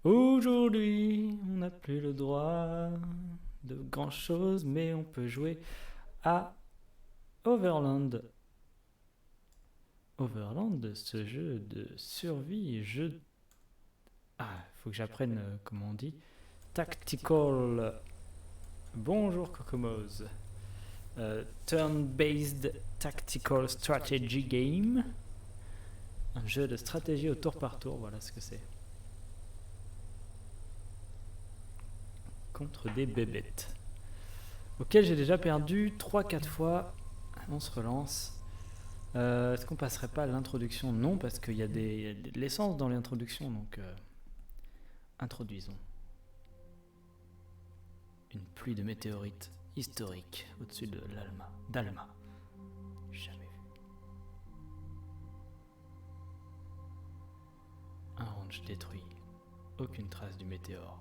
Aujourd'hui, on n'a plus le droit de grand chose, mais on peut jouer à Overland. Overland, ce jeu de survie, jeu... Ah, il faut que j'apprenne comment on dit. Tactical. Bonjour Kokomos. Turn-based Tactical Strategy Game. Un jeu de stratégie au tour par tour, voilà ce que c'est. Contre des bébêtes. Auquel j'ai déjà perdu 3-4 fois. On se relance. Est-ce qu'on passerait pas à l'introduction? Non, parce qu'il y a de l'essence dans l'introduction, donc introduisons. Une pluie de météorites historiques au-dessus de d'Alma. Jamais vu. Un ranch détruit. Aucune trace du météore.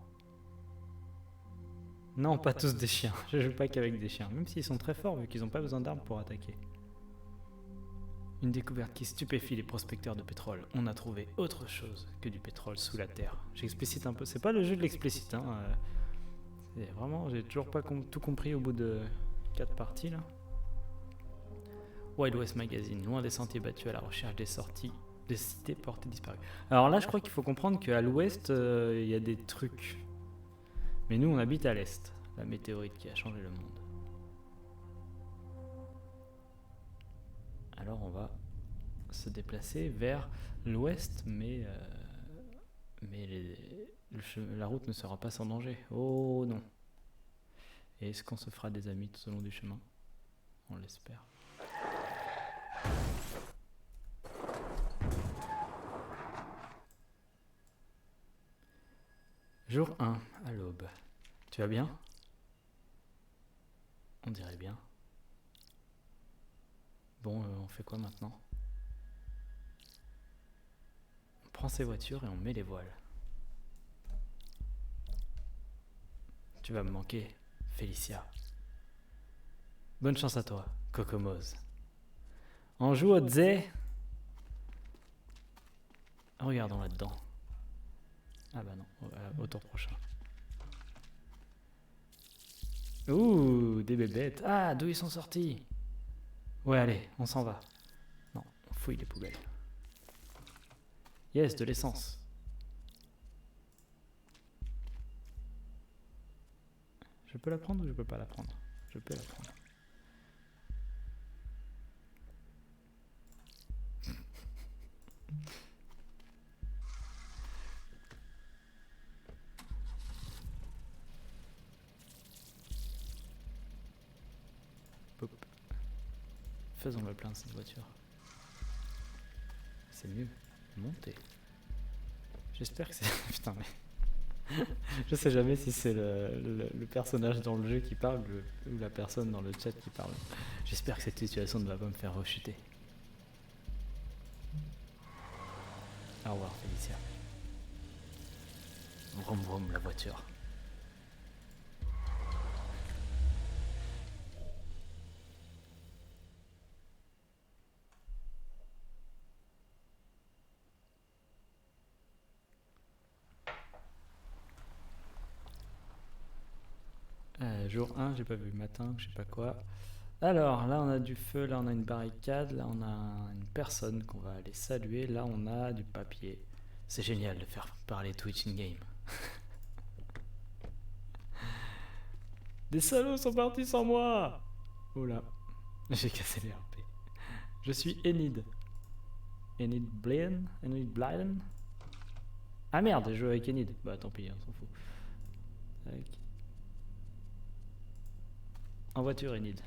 Non, pas tous des chiens. Je joue pas qu'avec des chiens, même s'ils sont très forts vu qu'ils n'ont pas besoin d'armes pour attaquer. Une découverte qui stupéfie les prospecteurs de pétrole. On a trouvé autre chose que du pétrole sous la terre. J'explicite un peu. C'est pas le jeu de l'explicite, hein. C'est vraiment, j'ai toujours pas tout compris au bout de 4 parties là. Wild West Magazine, loin des sentiers battus à la recherche des sorties des cités portées disparues. Alors là, je crois qu'il faut comprendre qu'à l'ouest, il y a des trucs. Mais nous, on habite à l'est. La météorite qui a changé le monde. Alors on va se déplacer vers l'ouest, mais la route ne sera pas sans danger. Oh non. Et est-ce qu'on se fera des amis tout au long du chemin? On l'espère. Jour 1, à l'aube. Tu vas bien? On dirait bien. Bon, on fait quoi maintenant? On prend ses voitures et on met les voiles. Tu vas me manquer, Félicia. Bonne chance à toi, Kokomos. On joue au Dzé. Regardons là-dedans. Ah bah non, au tour prochain. Ouh, des bébêtes. Ah, d'où ils sont sortis? Ouais, allez, on s'en va. Non, on fouille les poubelles. Yes, de l'essence. Je peux la prendre ou je peux pas la prendre? Je peux la prendre. Pop. Faisons le plein de cette voiture. C'est mieux. Monter. J'espère que c'est... Putain, mais... Je sais jamais si c'est le personnage dans le jeu qui parle ou la personne dans le chat qui parle. J'espère que cette situation ne va pas me faire rechuter. Au revoir, Félicia. Vroom vroom, la voiture. Jour 1, j'ai pas vu matin, je sais pas quoi. Alors, là on a du feu, là on a une barricade, là on a une personne qu'on va aller saluer, là on a du papier. C'est génial de faire parler Twitch in-game. Des salauds sont partis sans moi! Oula, j'ai cassé les RP. Je suis Enid. Enid Blyden? Enid Blyden? Ah merde, j'ai joué avec Enid. Bah tant pis, on s'en fout. Tac. En voiture, Enid.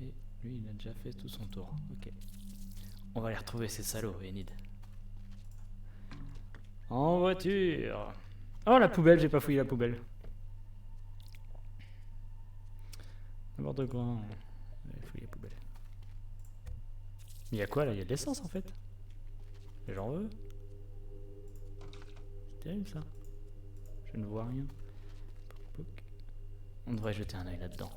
Et lui, il a déjà fait tout son tour. Ok. On va aller retrouver ces salauds, Enid. En voiture. Oh, la poubelle, j'ai pas fouillé la poubelle. N'importe quoi. On va fouiller la poubelle. Il y a quoi là? Il y a de l'essence en fait. J'en veux. C'est terrible ça. Je ne vois rien. On devrait jeter un œil là-dedans.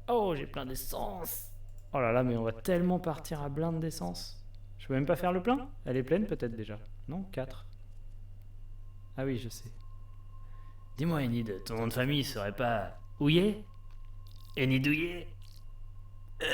Oh, j'ai plein d'essence. Oh là là, mais on va tellement partir à blinde d'essence. Je peux même pas faire le plein? Elle est pleine peut-être déjà. Non, 4. Ah oui, je sais. Dis-moi, Enid, ton nom de famille serait pas Houillet? Enid Houillet? J'ai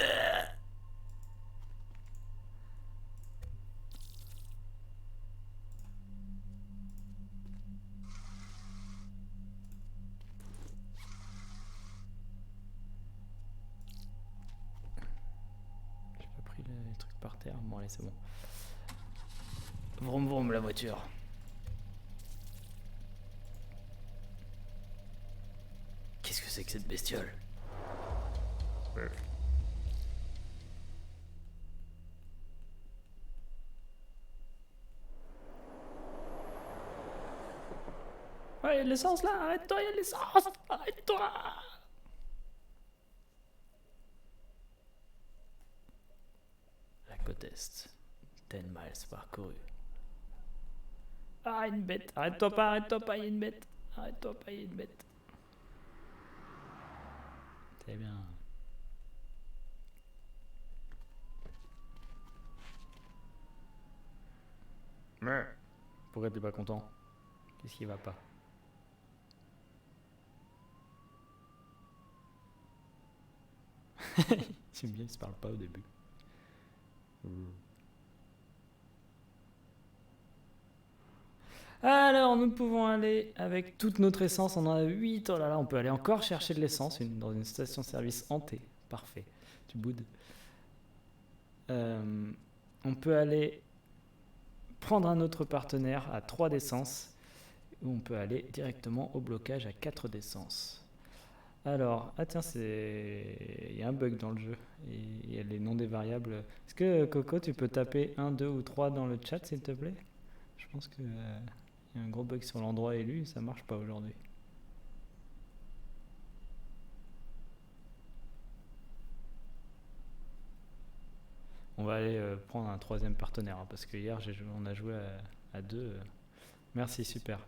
pas pris les trucs par terre. Bon, allez, c'est bon. Vroom vroom la voiture. Qu'est-ce que c'est que cette bestiole? Ouais, il y a de l'essence là, arrête-toi, il y a de l'essence, arrête-toi. La côte est. 10 miles parcourus. Ah, une bête, arrête-toi pas, il y a une bête. Arrête-toi pas, il y a une bête. C'est bien. Pourquoi t'es pas content? Qu'est-ce qui va pas? J'aime bien, il se parle pas au début. Alors, nous pouvons aller avec toute notre essence. On en a 8. Oh là là, on peut aller encore chercher de l'essence dans une station-service hantée. Parfait. Tu boudes. On peut aller prendre un autre partenaire à 3 d'essence. Ou on peut aller directement au blocage à 4 d'essence. Alors, ah tiens, il y a un bug dans le jeu. Et il y a les noms des variables. Est-ce que Coco, tu peux taper 1, 2 ou 3 dans le chat, s'il te plaît? Je pense que y a un gros bug sur l'endroit élu, ça marche pas aujourd'hui. On va aller prendre un troisième partenaire, hein, parce que hier on a joué à 2. Merci, super.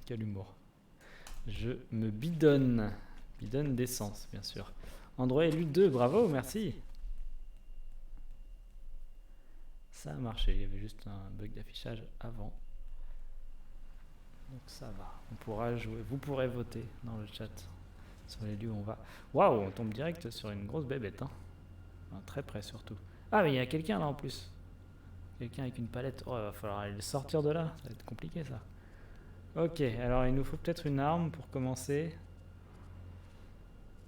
Quel humour. Je me bidonne. Bidonne d'essence, bien sûr. Endroit élu 2, bravo, merci. Ça a marché, il y avait juste un bug d'affichage avant. Donc ça va, on pourra jouer. Vous pourrez voter dans le chat sur les lieux où on va. Waouh, on tombe direct sur une grosse bébête, hein. Enfin, très près surtout. Ah, mais il y a quelqu'un là en plus. Quelqu'un avec une palette. Oh, il va falloir aller le sortir de là. Ça va être compliqué ça. Ok, alors il nous faut peut-être une arme pour commencer.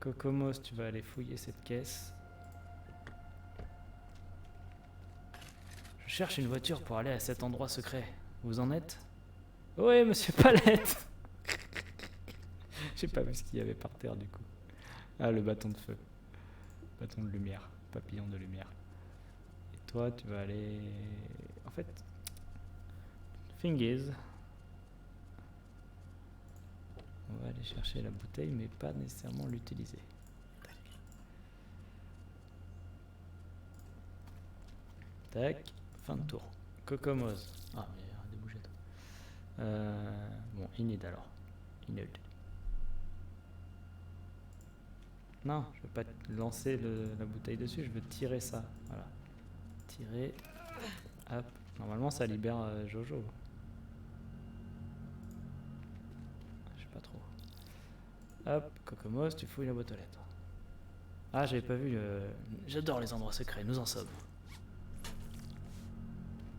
Cocomos, tu vas aller fouiller cette caisse. Je cherche une voiture pour aller à cet endroit secret. Vous en êtes? Oui, monsieur Palette. J'ai pas vu ce qu'il y avait par terre du coup. Ah, le bâton de feu. Bâton de lumière. Papillon de lumière. Et toi, tu vas aller... En fait... Thing is... On va aller chercher la bouteille, mais pas nécessairement l'utiliser. Tac. Fin de tour. Cocomose. Ah, mais il y a des bougeettes. Bon, Inid alors. Inid. Non, je veux pas lancer la bouteille dessus, je veux tirer ça. Voilà. Tirer. Hop. Normalement, ça libère Jojo. Je sais pas trop. Hop, Cocomos, tu fouilles la boîte aux lettres. Ah, j'avais pas vu le... J'adore les endroits secrets, nous en sommes.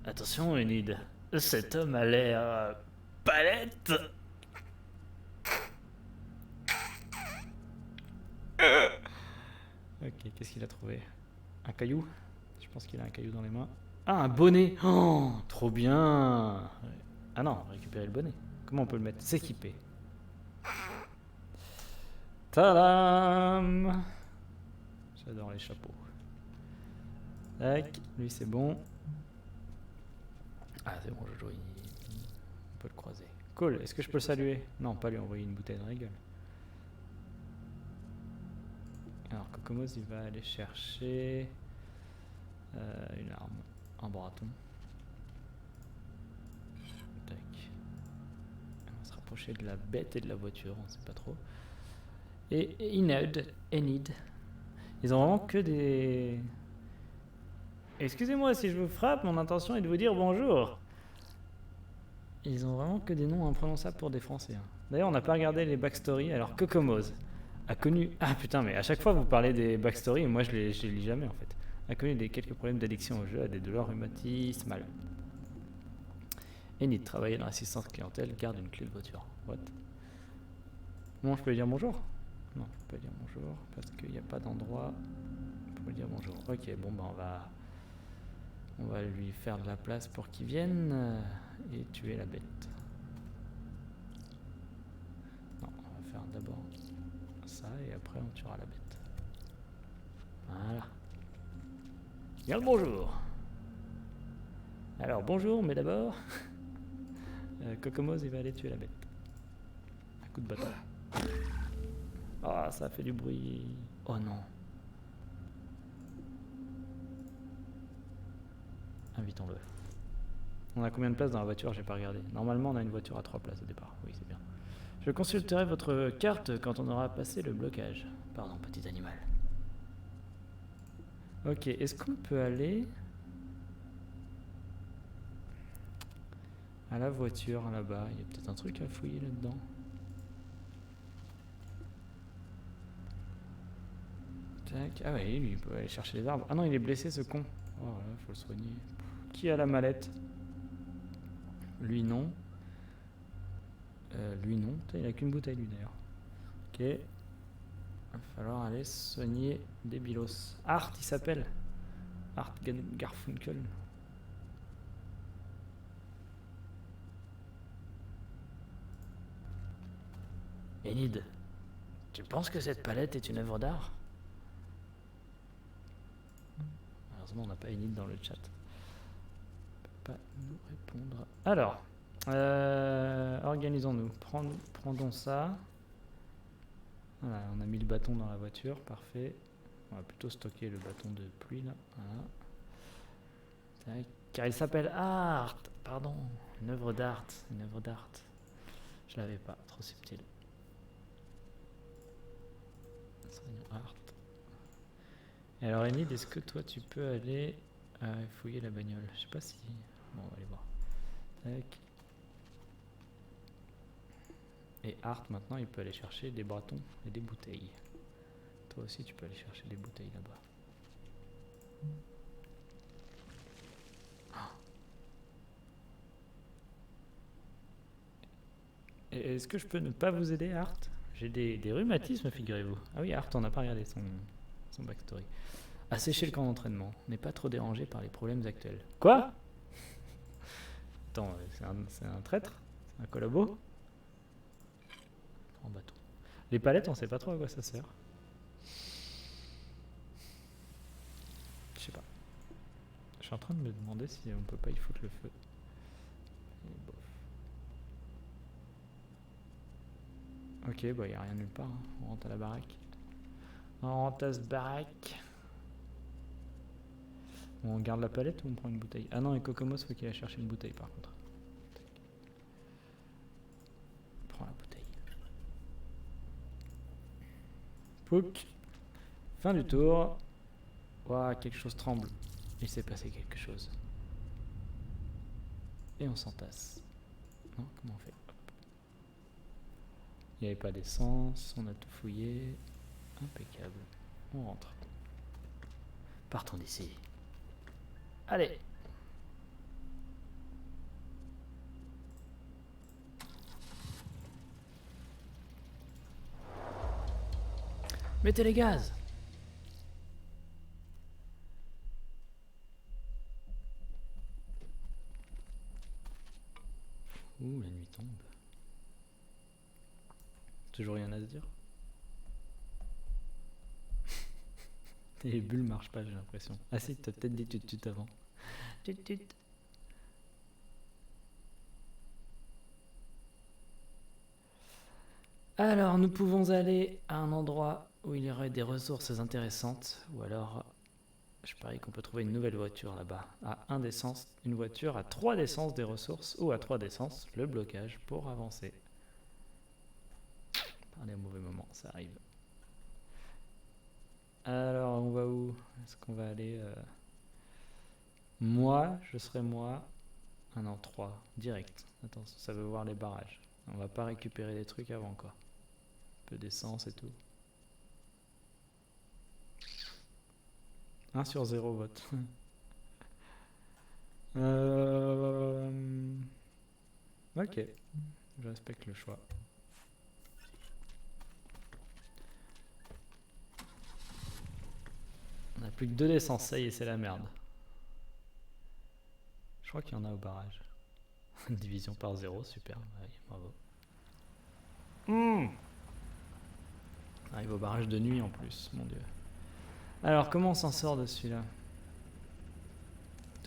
Attention, Enid. Cet homme a l'air... palette. Ok, qu'est-ce qu'il a trouvé? Un caillou? Je pense qu'il a un caillou dans les mains. Ah, un bonnet! Oh, trop bien! Ah non, récupérer le bonnet. Comment on peut le mettre? S'équiper. Tadam! J'adore les chapeaux. Tac, lui c'est bon. Ah, c'est bon, Jojo, on peut le croiser. Cool, est-ce que je peux le saluer? Non, pas lui envoyer une bouteille de rigole. Alors, Cocomos, il va aller chercher une arme, un bâton. Tac. On va se rapprocher de la bête et de la voiture, on sait pas trop. Et Enid. Ils ont vraiment que des... Excusez-moi si je vous frappe, mon intention est de vous dire bonjour. Ils ont vraiment que des noms imprononçables pour des Français. Hein. D'ailleurs, on n'a pas regardé les backstories. Alors, Kokomoz a connu... Ah putain, mais à chaque fois vous parlez des backstories et moi je les lis jamais en fait. A connu quelques problèmes d'addiction au jeu, a des douleurs rhumatismales. Enid travaillait dans l'assistance clientèle, garde une clé de voiture. What? Bon, je peux lui dire bonjour? Non, je peux pas dire bonjour parce qu'il n'y a pas d'endroit pour lui dire bonjour. Ok, bon bah on va lui faire de la place pour qu'il vienne et tuer la bête. Non, on va faire d'abord ça et après on tuera la bête. Voilà. Bien le bonjour. Alors bonjour, mais d'abord, Kokomoz il va aller tuer la bête. Un coup de bâton. Ah, ça fait du bruit. Oh non. Invitons-le. On a combien de places dans la voiture? J'ai pas regardé. Normalement, on a une voiture à 3 places au départ. Oui, c'est bien. Je consulterai votre carte quand on aura passé le blocage. Pardon, petit animal. Ok, est-ce qu'on peut aller à la voiture là-bas? Il y a peut-être un truc à fouiller là-dedans. Tac. Ah ouais, lui, il peut aller chercher les arbres. Ah non, il est blessé ce con. Oh là, faut le soigner. Qui a la mallette? Lui non. Lui non. Putain, il a qu'une bouteille lui d'ailleurs. Ok. Il va falloir aller soigner des bilos. Art, il s'appelle. Art Garfunkel. Enid, tu penses que cette palette est une œuvre d'art? Malheureusement, on n'a pas Enid dans le chat. Peut pas nous répondre. Alors, organisons-nous. Prendons ça. Voilà, on a mis le bâton dans la voiture, parfait. On va plutôt stocker le bâton de pluie là. Voilà. Tac. Car il s'appelle Art. Pardon, une œuvre d'art. Une œuvre d'art. Je l'avais pas, trop subtil. Art. Et alors Enid, est-ce que toi tu peux aller fouiller la bagnole? Je sais pas si... Bon, on va aller voir. Tac. Et Art maintenant il peut aller chercher des bâtons et des bouteilles. Toi aussi tu peux aller chercher des bouteilles là-bas. Est-ce que je peux ne pas vous aider, Art? J'ai des rhumatismes, figurez-vous. Ah oui, Art, on n'a pas regardé son backstory. Assécher le camp d'entraînement. N'est pas trop dérangé par les problèmes actuels. Quoi? Attends, c'est un traître? C'est un collabo? En bateau. Les palettes, on sait pas trop à quoi ça sert. Je sais pas. Je suis en train de me demander si on peut pas y foutre le feu. Et bof. Ok, bah y a rien nulle part. Hein. On rentre à la baraque. On rentre à ce baraque. On garde la palette ou on prend une bouteille? Ah non, et Kokomos, faut qu'il aille chercher une bouteille par contre. Prends la bouteille. Pouc. Fin du tour. Ouah, quelque chose tremble. Il s'est passé quelque chose. Et on s'entasse. Non, comment on fait? Hop. Il n'y avait pas d'essence, on a tout fouillé. Impeccable. On rentre. Partons d'ici. Allez. Mettez les gaz. Ouh, la nuit tombe. Toujours rien à se dire. Les bulles marchent pas, j'ai l'impression. Ah si, t'as peut-être dit tut avant. Tut. Alors, nous pouvons aller à un endroit où il y aurait des ressources intéressantes, ou alors, je parie qu'on peut trouver une nouvelle voiture là-bas. À 1 d'essence, une voiture, à 3 d'essence des ressources, ou à 3 d'essence, le blocage pour avancer. Parlez au mauvais moment, ça arrive. Alors, on va où? Est-ce qu'on va aller Moi, je serai moi. Ah non, 3, direct. Attends, ça veut voir les barrages. On va pas récupérer des trucs avant, quoi. Un peu d'essence et tout. 1 sur 0 vote. Ok, je respecte le choix. On a plus que 2 d'essence, ça y est, c'est la merde. Je crois qu'il y en a au barrage. Division par 0, super, ouais, bravo. On arrive au barrage de nuit en plus, mon dieu. Alors, comment on s'en sort de celui-là?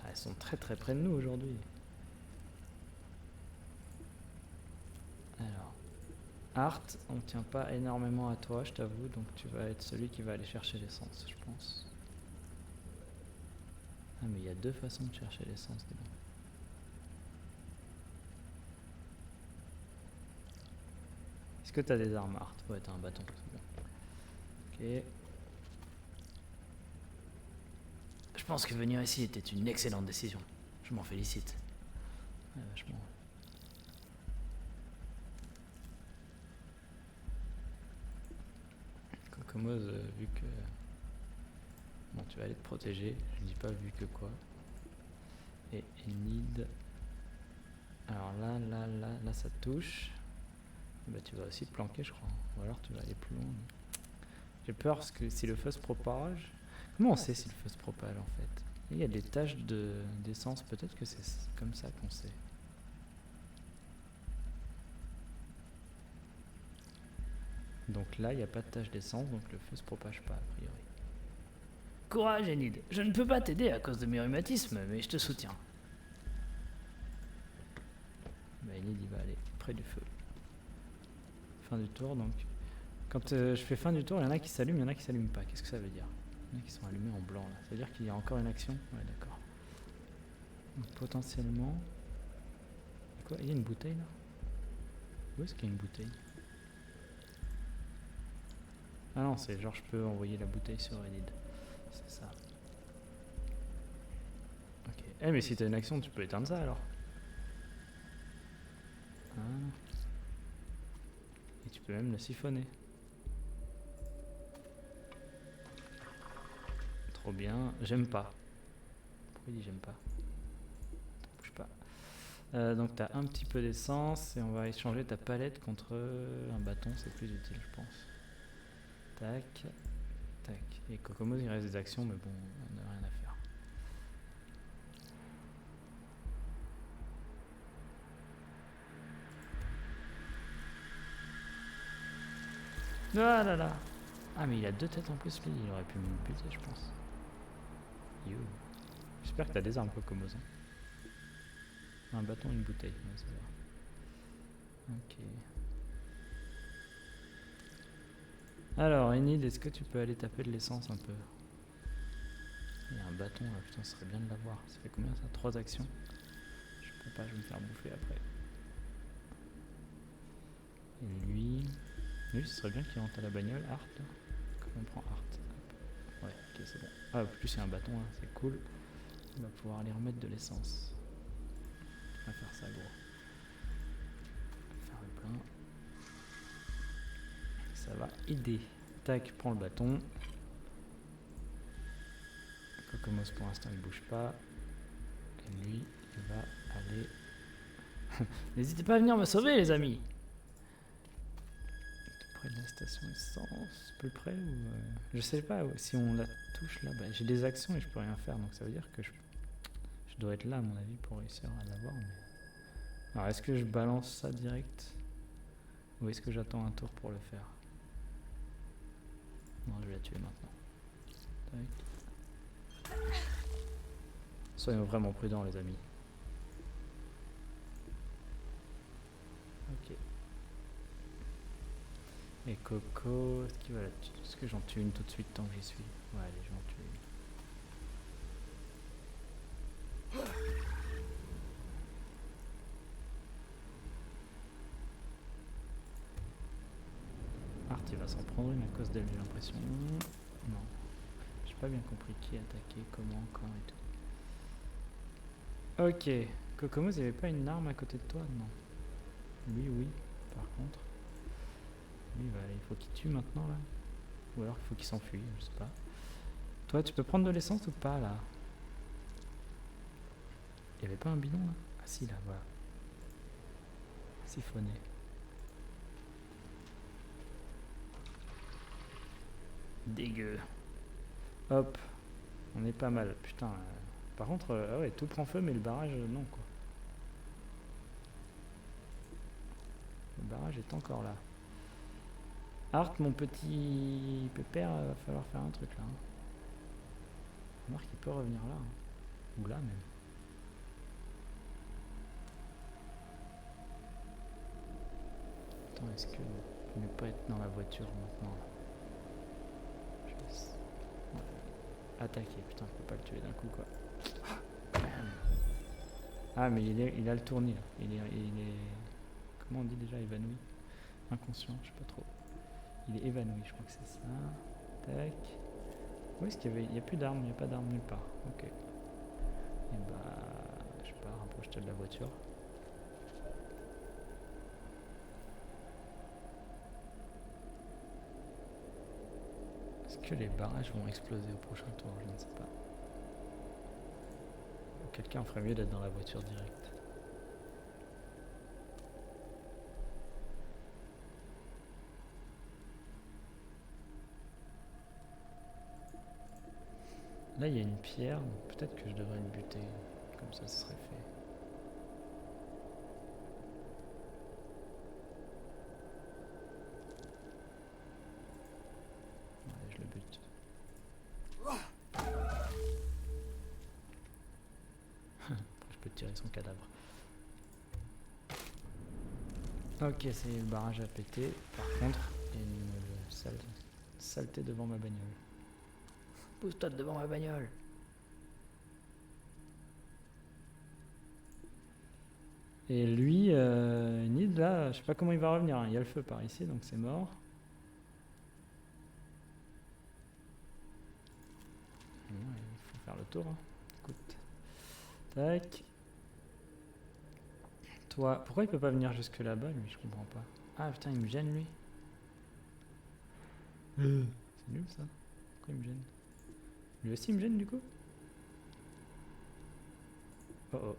Elles sont très très près de nous aujourd'hui. Alors, Art, on tient pas énormément à toi, je t'avoue, donc tu vas être celui qui va aller chercher l'essence, je pense. Ah, mais il y a 2 façons de chercher l'essence, dis donc. Est-ce que t'as des armes, Art? Ouais, t'as un bâton, c'est bon. Ok. Je pense que venir ici était une excellente décision. Je m'en félicite. Ouais, vachement. Kokomose, vu que... Bon, tu vas aller te protéger, je dis pas vu que quoi. Et Enid... Alors là, ça te touche. Bah, tu vas aussi te planquer, je crois. Ou alors tu vas aller plus loin. J'ai peur parce que si le feu se propage... Comment on sait si le feu se propage en fait? Il y a des taches d'essence, peut-être que c'est comme ça qu'on sait. Donc là, il n'y a pas de tache d'essence, donc le feu se propage pas a priori. Courage, Enid. Je ne peux pas t'aider à cause de mes rhumatismes, mais je te soutiens. Bah, Enid, il va aller près du feu. Fin du tour, donc. Quand je fais fin du tour, il y en a qui s'allument, il y en a qui s'allument pas. Qu'est-ce que ça veut dire? Il y en a qui sont allumés en blanc là. Ça veut dire qu'il y a encore une action? Ouais, d'accord. Donc potentiellement... Quoi? Il y a une bouteille là? Où est-ce qu'il y a une bouteille? Ah non, c'est genre je peux envoyer la bouteille sur Enid. C'est ça. Ok. Eh mais si t'as une action, tu peux éteindre ça alors. Ah. Et tu peux même le siphonner. Trop bien. J'aime pas. Pourquoi il dit j'aime pas? Bouge pas. Donc t'as un petit peu d'essence et on va échanger ta palette contre un bâton, c'est plus utile je pense. Tac. Tac. Et Kokomos il reste des actions mais bon, on n'a rien à faire. Ah là là. Ah mais il a 2 têtes en plus lui, il aurait pu me buter je pense. You. J'espère que t'as des armes Kokomos. Hein. Un bâton, une bouteille, ouais, ça va. Ok. Alors Enid, est-ce que tu peux aller taper de l'essence un peu? Il y a un bâton là, putain, ce serait bien de l'avoir. Ça fait combien ça? 3 actions? Je peux pas, je vais me faire bouffer après. Et lui, ce serait bien qu'il rentre à la bagnole. Art, là. Comment on prend Art? Ouais, ok, c'est bon. Ah, en plus, il y a un bâton là, c'est cool. On va pouvoir aller remettre de l'essence. On va faire ça, gros. Faire le plein. Ça va aider. Tac, prends le bâton. Kokomos pour l'instant il bouge pas. Et lui, il va aller. N'hésitez pas à venir me sauver, les amis. Près de la station essence, plus près ou je sais pas, si on la touche là, bah, j'ai des actions et je peux rien faire, donc ça veut dire que je dois être là à mon avis pour réussir à l'avoir. Mais... Alors est-ce que je balance ça direct ou est-ce que j'attends un tour pour le faire? Non, je vais la tuer maintenant. Tac. Soyons vraiment prudents les amis. Ok. Et Coco, est-ce que j'en tue une tout de suite tant que j'y suis? Ouais, allez, je vais en tuer une. Art, il va s'en prendre une à cause d'elle, j'ai l'impression. Non. pas bien compris qui attaquait, comment, quand et tout. Ok. Kokomos, il n'y avait pas une arme à côté de toi? Non. Lui, oui. Par contre. Lui, bah, il faut qu'il tue maintenant, là. Ou alors il faut qu'il s'enfuit, je sais pas. Toi, tu peux prendre de l'essence ou pas, là? Il n'y avait pas un bidon, là? Ah si, là, voilà. Siphonné. Dégueu. Hop. On est pas mal. Putain. Par contre, ah ouais, tout prend feu, mais le barrage, non, quoi. Le barrage est encore là. Art, mon petit pépère, va falloir faire un truc là. Remarque qu'il peut revenir là. Ou là même. Attends, est-ce que je ne peux pas être dans la voiture maintenant là? Attaquer, putain, je peux pas le tuer d'un coup quoi. Ah mais il a le tournis là. Il est. Comment on dit déjà, évanoui? Inconscient, je sais pas trop. Il est évanoui, je crois que c'est ça. Tac. Où est-ce qu'il y avait. Il n'y a plus d'armes, il n'y a pas d'armes nulle part. Ok. Et bah. Je sais pas, rapproche-toi de la voiture. Est-ce que les barrages vont exploser au prochain tour? Je ne sais pas. Quelqu'un ferait mieux d'être dans la voiture directe. Là, il y a une pierre, donc peut-être que je devrais le buter. Comme ça, ce serait fait. Allez, je le bute. Après, je peux tirer son cadavre. Ok, c'est le barrage à péter. Par contre, il y a une saleté devant ma bagnole. Pousse-toi devant ma bagnole. Et lui, Nid, là, je sais pas comment il va revenir. Il y a le feu par ici, donc c'est mort. Il faut faire le tour. Hein. Écoute. Tac. Toi, pourquoi il peut pas venir jusque là-bas, lui? Je comprends pas. Ah putain, il me gêne, lui. C'est nul, ça. Pourquoi il me gêne? Lui aussi, il me gêne, du coup? Oh oh.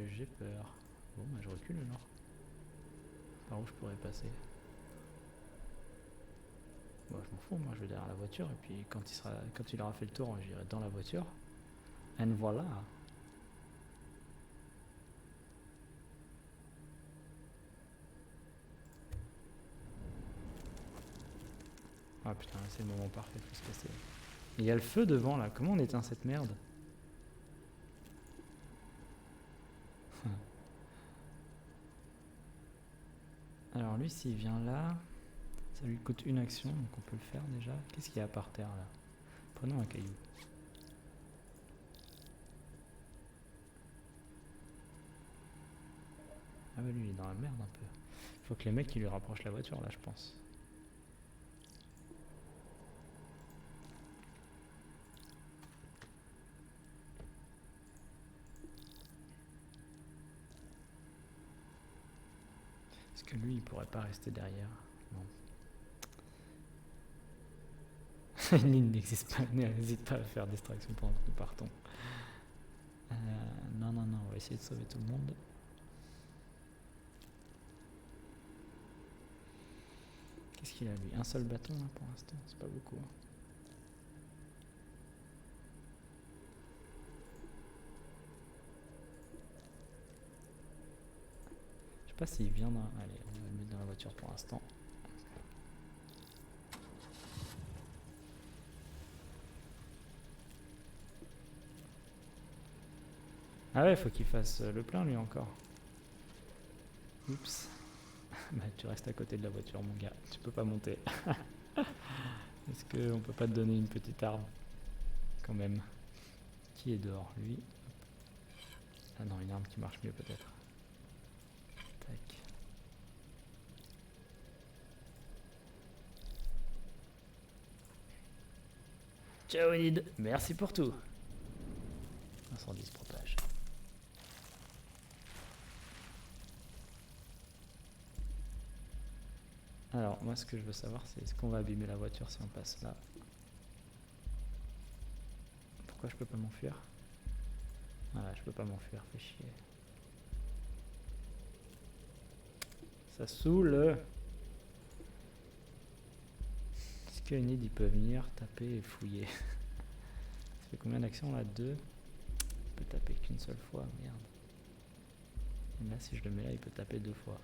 J'ai peur. Bon, bah je recule alors. Par où je pourrais passer? Bon, je m'en fous, moi je vais derrière la voiture et puis quand il aura fait le tour, j'irai dans la voiture. Et voilà. Ah putain, c'est le moment parfait, faut se casser. Il y a le feu devant là, comment on éteint cette merde? Alors lui, s'il vient là, ça lui coûte une action, donc on peut le faire déjà. Qu'est-ce qu'il y a par terre là? Prenons un caillou. Ah bah lui, il est dans la merde un peu. Il faut que les mecs ils lui rapprochent la voiture là, je pense. Est-ce que lui, il pourrait pas rester derrière? Non. L'île n'existe pas, n'hésite pas à faire distraction pendant que nous partons. Non, non, non, on va essayer de sauver tout le monde. Qu'est-ce qu'il a lui? Un seul bâton là pour l'instant, c'est pas beaucoup. Hein. Je sais pas s'il vient dans... Allez, on va le mettre dans la voiture pour l'instant. Ah ouais, faut qu'il fasse le plein lui encore. Oups. Bah tu restes à côté de la voiture mon gars, tu peux pas monter. Est-ce qu'on peut pas te donner une petite arme? Quand même. Qui est dehors? Lui. Ah non, une arme qui marche mieux peut-être. Tac. Ciao Enid. Merci pour tout. L'incendie se propage. Alors, moi, ce que je veux savoir, c'est est-ce qu'on va abîmer la voiture si on passe là? Pourquoi je peux pas m'enfuir? Ah, je peux pas m'enfuir, fais chier. Ça saoule. Est-ce qu'Enid, il peut venir taper et fouiller? Ça fait combien d'actions là? 2. Il peut taper qu'une seule fois, merde. Et là, si je le mets là, il peut taper 2 fois.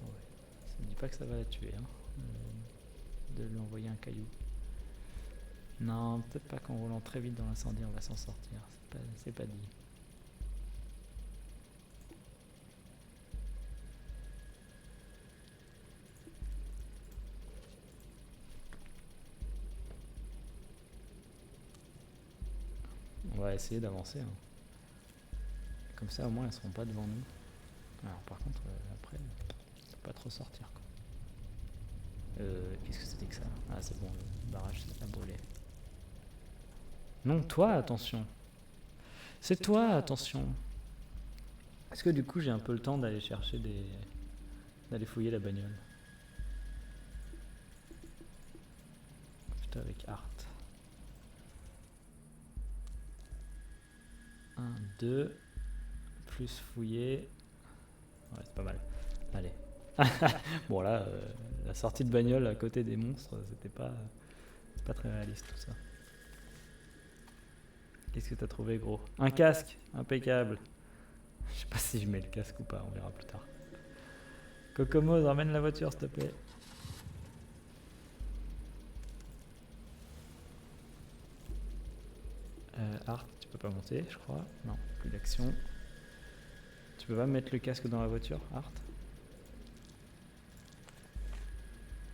Ouais. Ça ne dit pas que ça va la tuer, hein. De lui envoyer un caillou. Non, peut-être pas qu'en roulant très vite dans l'incendie, on va s'en sortir. C'est pas dit. On va essayer d'avancer. Hein. Comme ça, au moins, elles seront pas devant nous. Alors, par contre, après, on peut pas trop sortir. Qu'est-ce que c'était que ça? Ah, c'est bon, le barrage a brûlé. Non, toi, attention. C'est toi, attention. Est-ce que du coup, j'ai un peu le temps d'aller chercher des... d'aller fouiller la bagnole? Plutôt avec Art. 1, 2, plus fouiller. Ouais, c'est pas mal. Allez. Bon là, la sortie de bagnole à côté des monstres, c'était pas très réaliste tout ça. Qu'est-ce que t'as trouvé, gros? Un casque, impeccable. Je sais pas si je mets le casque ou pas, on verra plus tard. Kokomo, ramène la voiture s'il te plaît. Art, tu peux pas monter, je crois. Non, plus d'action. Tu peux pas mettre le casque dans la voiture, Art?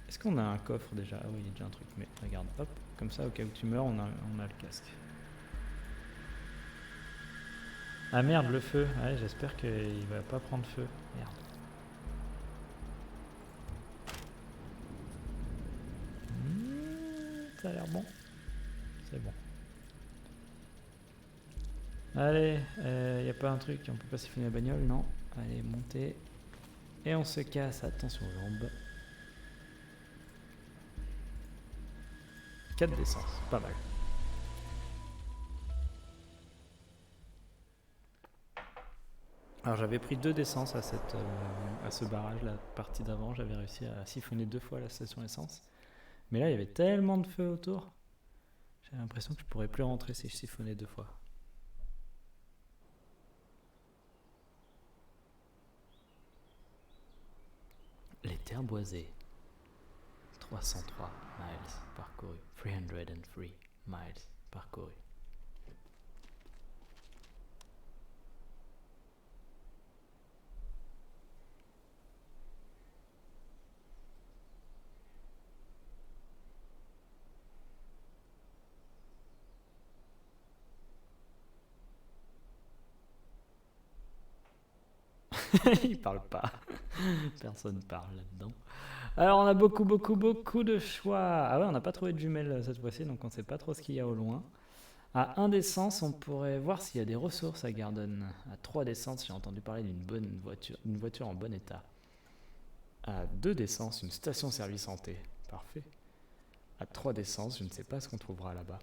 Est-ce qu'on a un coffre déjà? Ah oui, il y a déjà un truc, mais regarde, hop, comme ça, au cas où tu meurs, on a le casque. Ah merde, le feu. Ouais, j'espère qu'il va pas prendre feu. Merde. Ça a l'air bon. C'est bon. Allez, y a pas un truc, on peut pas siphonner la bagnole? Non. Allez, montez. Et on se casse, attention aux jambes. 4 d'essence, pas mal. Alors j'avais pris 2 d'essence à ce barrage, la partie d'avant, j'avais réussi à siphonner 2 fois la station essence. Mais là il y avait tellement de feu autour, j'avais l'impression que je pourrais plus rentrer si je siphonnais 2 fois. Les terres boisées. 303 miles parcourus. 303 miles parcourus. Il parle pas. Personne parle là-dedans. Alors on a beaucoup de choix. Ah ouais, on n'a pas trouvé de jumelles cette fois-ci, donc on sait pas trop ce qu'il y a au loin. À 1 d'essence, on pourrait voir s'il y a des ressources à Garden. À 3 d'essence, j'ai entendu parler d'une voiture en bon état. À 2 d'essence, une station-service santé. Parfait. À 3 d'essence, je ne sais pas ce qu'on trouvera là-bas.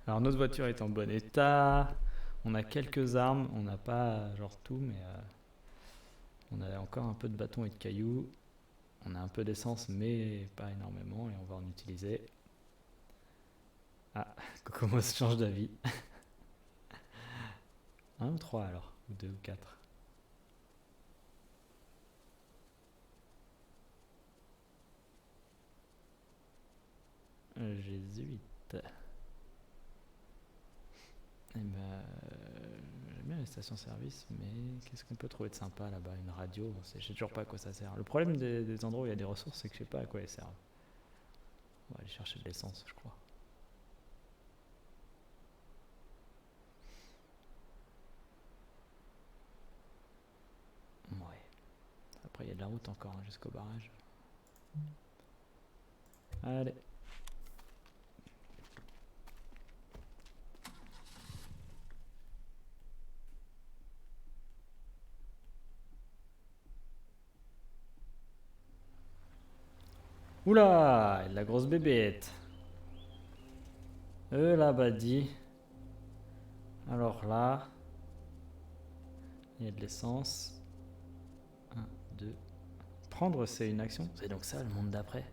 Alors notre voiture est en bon état. On a quelques armes, on n'a pas genre tout, mais on a encore un peu de bâtons et de cailloux. On a un peu d'essence, mais pas énormément, et on va en utiliser. Ah, Kokomo se change d'avis. 1 ou 3 alors? Ou 2 ou 4? Jésuite. Eh ben, j'aime bien les stations-service, mais qu'est-ce qu'on peut trouver de sympa là-bas? Une radio, je sais toujours pas à quoi ça sert. Le problème des endroits où il y a des ressources, c'est que je sais pas à quoi elles servent. On va aller chercher de l'essence, je crois. Ouais. crois qu'il y a de la route encore hein, jusqu'au barrage. Allez. Oula, la grosse bébête. Là-bas dit. Alors là, il y a de l'essence. 1, 2. Prendre, c'est une action. C'est donc ça le monde d'après.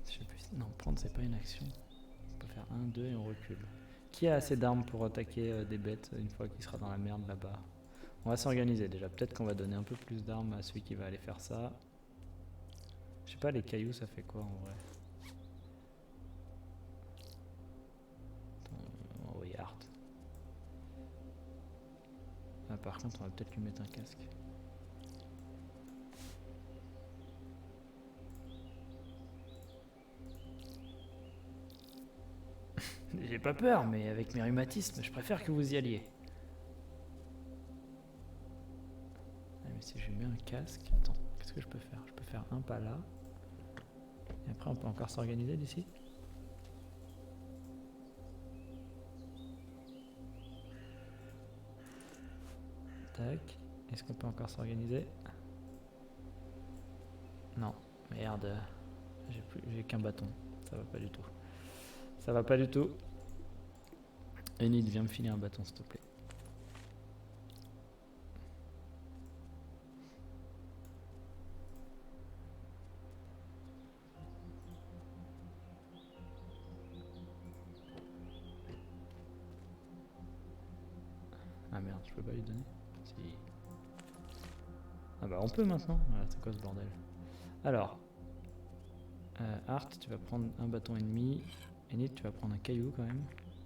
Je sais plus. Non, prendre, c'est pas une action. On peut faire 1, 2 et on recule. Qui a assez d'armes pour attaquer des bêtes une fois qu'il sera dans la merde là-bas? On va s'organiser déjà. Peut-être qu'on va donner un peu plus d'armes à celui qui va aller faire ça. Je sais pas, les cailloux, ça fait quoi en vrai? Oh oui, Art. Ah, par contre, on va peut-être lui mettre un casque. J'ai pas peur, mais avec mes rhumatismes, je préfère que vous y alliez. Ah, mais si je lui mets un casque, attends, qu'est-ce que je peux faire? Je peux faire un pas là. Et après, on peut encore s'organiser d'ici. Tac. Est-ce qu'on peut encore s'organiser? Non, merde. J'ai qu'un bâton. Ça va pas du tout. Ça va pas du tout. Enid, viens me filer un bâton, s'il te plaît. Ah merde, je peux pas lui donner? Si. Ah bah on peut maintenant. Voilà, c'est quoi ce bordel? Alors. Art, tu vas prendre un bâton ennemi. Enid, tu vas prendre un caillou quand même.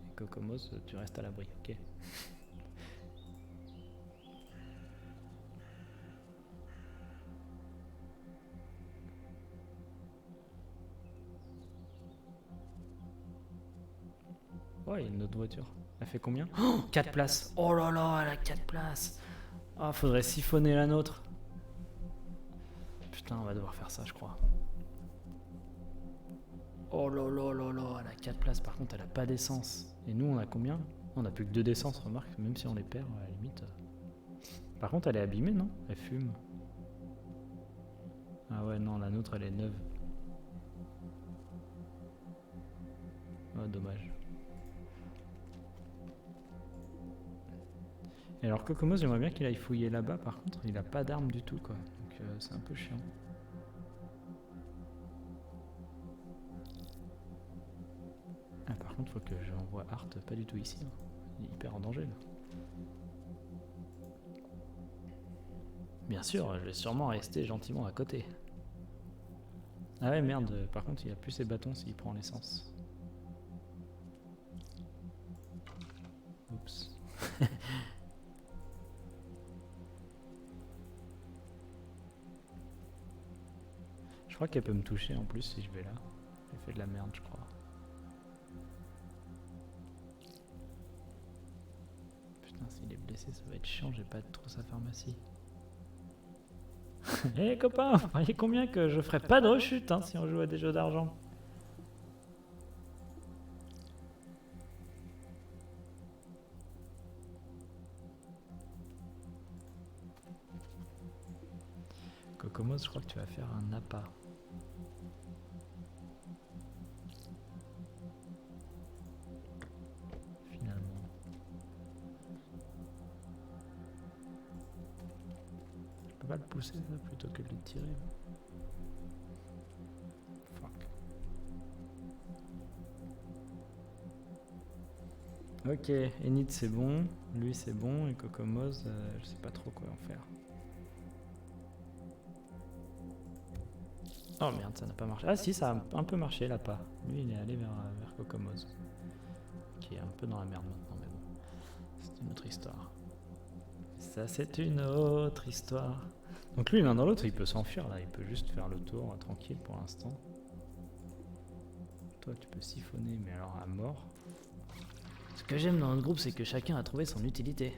Et Kokomos, tu restes à l'abri, ok? Oh, il y a une autre voiture. Elle fait combien? Oh, 4 places. Oh là là, elle a 4 places. Ah, faudrait siphonner la nôtre. Putain, on va devoir faire ça, je crois. Oh là là là là, elle a 4 places. Par contre, elle a pas d'essence. Et nous, on a combien? On a plus que 2 d'essence, remarque. Même si on les perd, à la limite. Par contre, elle est abîmée, non? Elle fume. Ah ouais, non, la nôtre, elle est neuve. Oh, dommage. Et alors Kokomos, j'aimerais bien qu'il aille fouiller là-bas, par contre il a pas d'armes du tout quoi, donc c'est un peu chiant. Ah, par contre faut que j'envoie Art pas du tout ici, hein. Il est hyper en danger là. Bien sûr, je vais sûrement rester gentiment à côté. Ah ouais merde, par contre il a plus ses bâtons s'il prend l'essence. Oups. Je crois qu'elle peut me toucher en plus si je vais là. J'ai fait de la merde je crois. Putain s'il est blessé ça va être chiant, j'ai pas trop sa pharmacie. Hé hey, copain, vous voyez combien que je ferais pas de rechute hein, si on joue à des jeux d'argent. Kokomos, je crois que tu vas faire un appât. Finalement. Je peux pas le pousser ça plutôt que de le tirer. Fuck. Ok, Enid c'est bon, lui c'est bon, et Kokomos, je sais pas trop quoi en faire. Oh merde, ça n'a pas marché. Ah si, ça a un peu marché l'appât. Lui il est allé vers Kokomos. Qui est un peu dans la merde maintenant, mais bon. C'est une autre histoire. Ça c'est une autre histoire. Donc lui l'un dans l'autre il peut s'enfuir là, il peut juste faire le tour tranquille pour l'instant. Toi tu peux siphonner mais alors à mort. Ce que j'aime dans notre groupe, c'est que chacun a trouvé son utilité.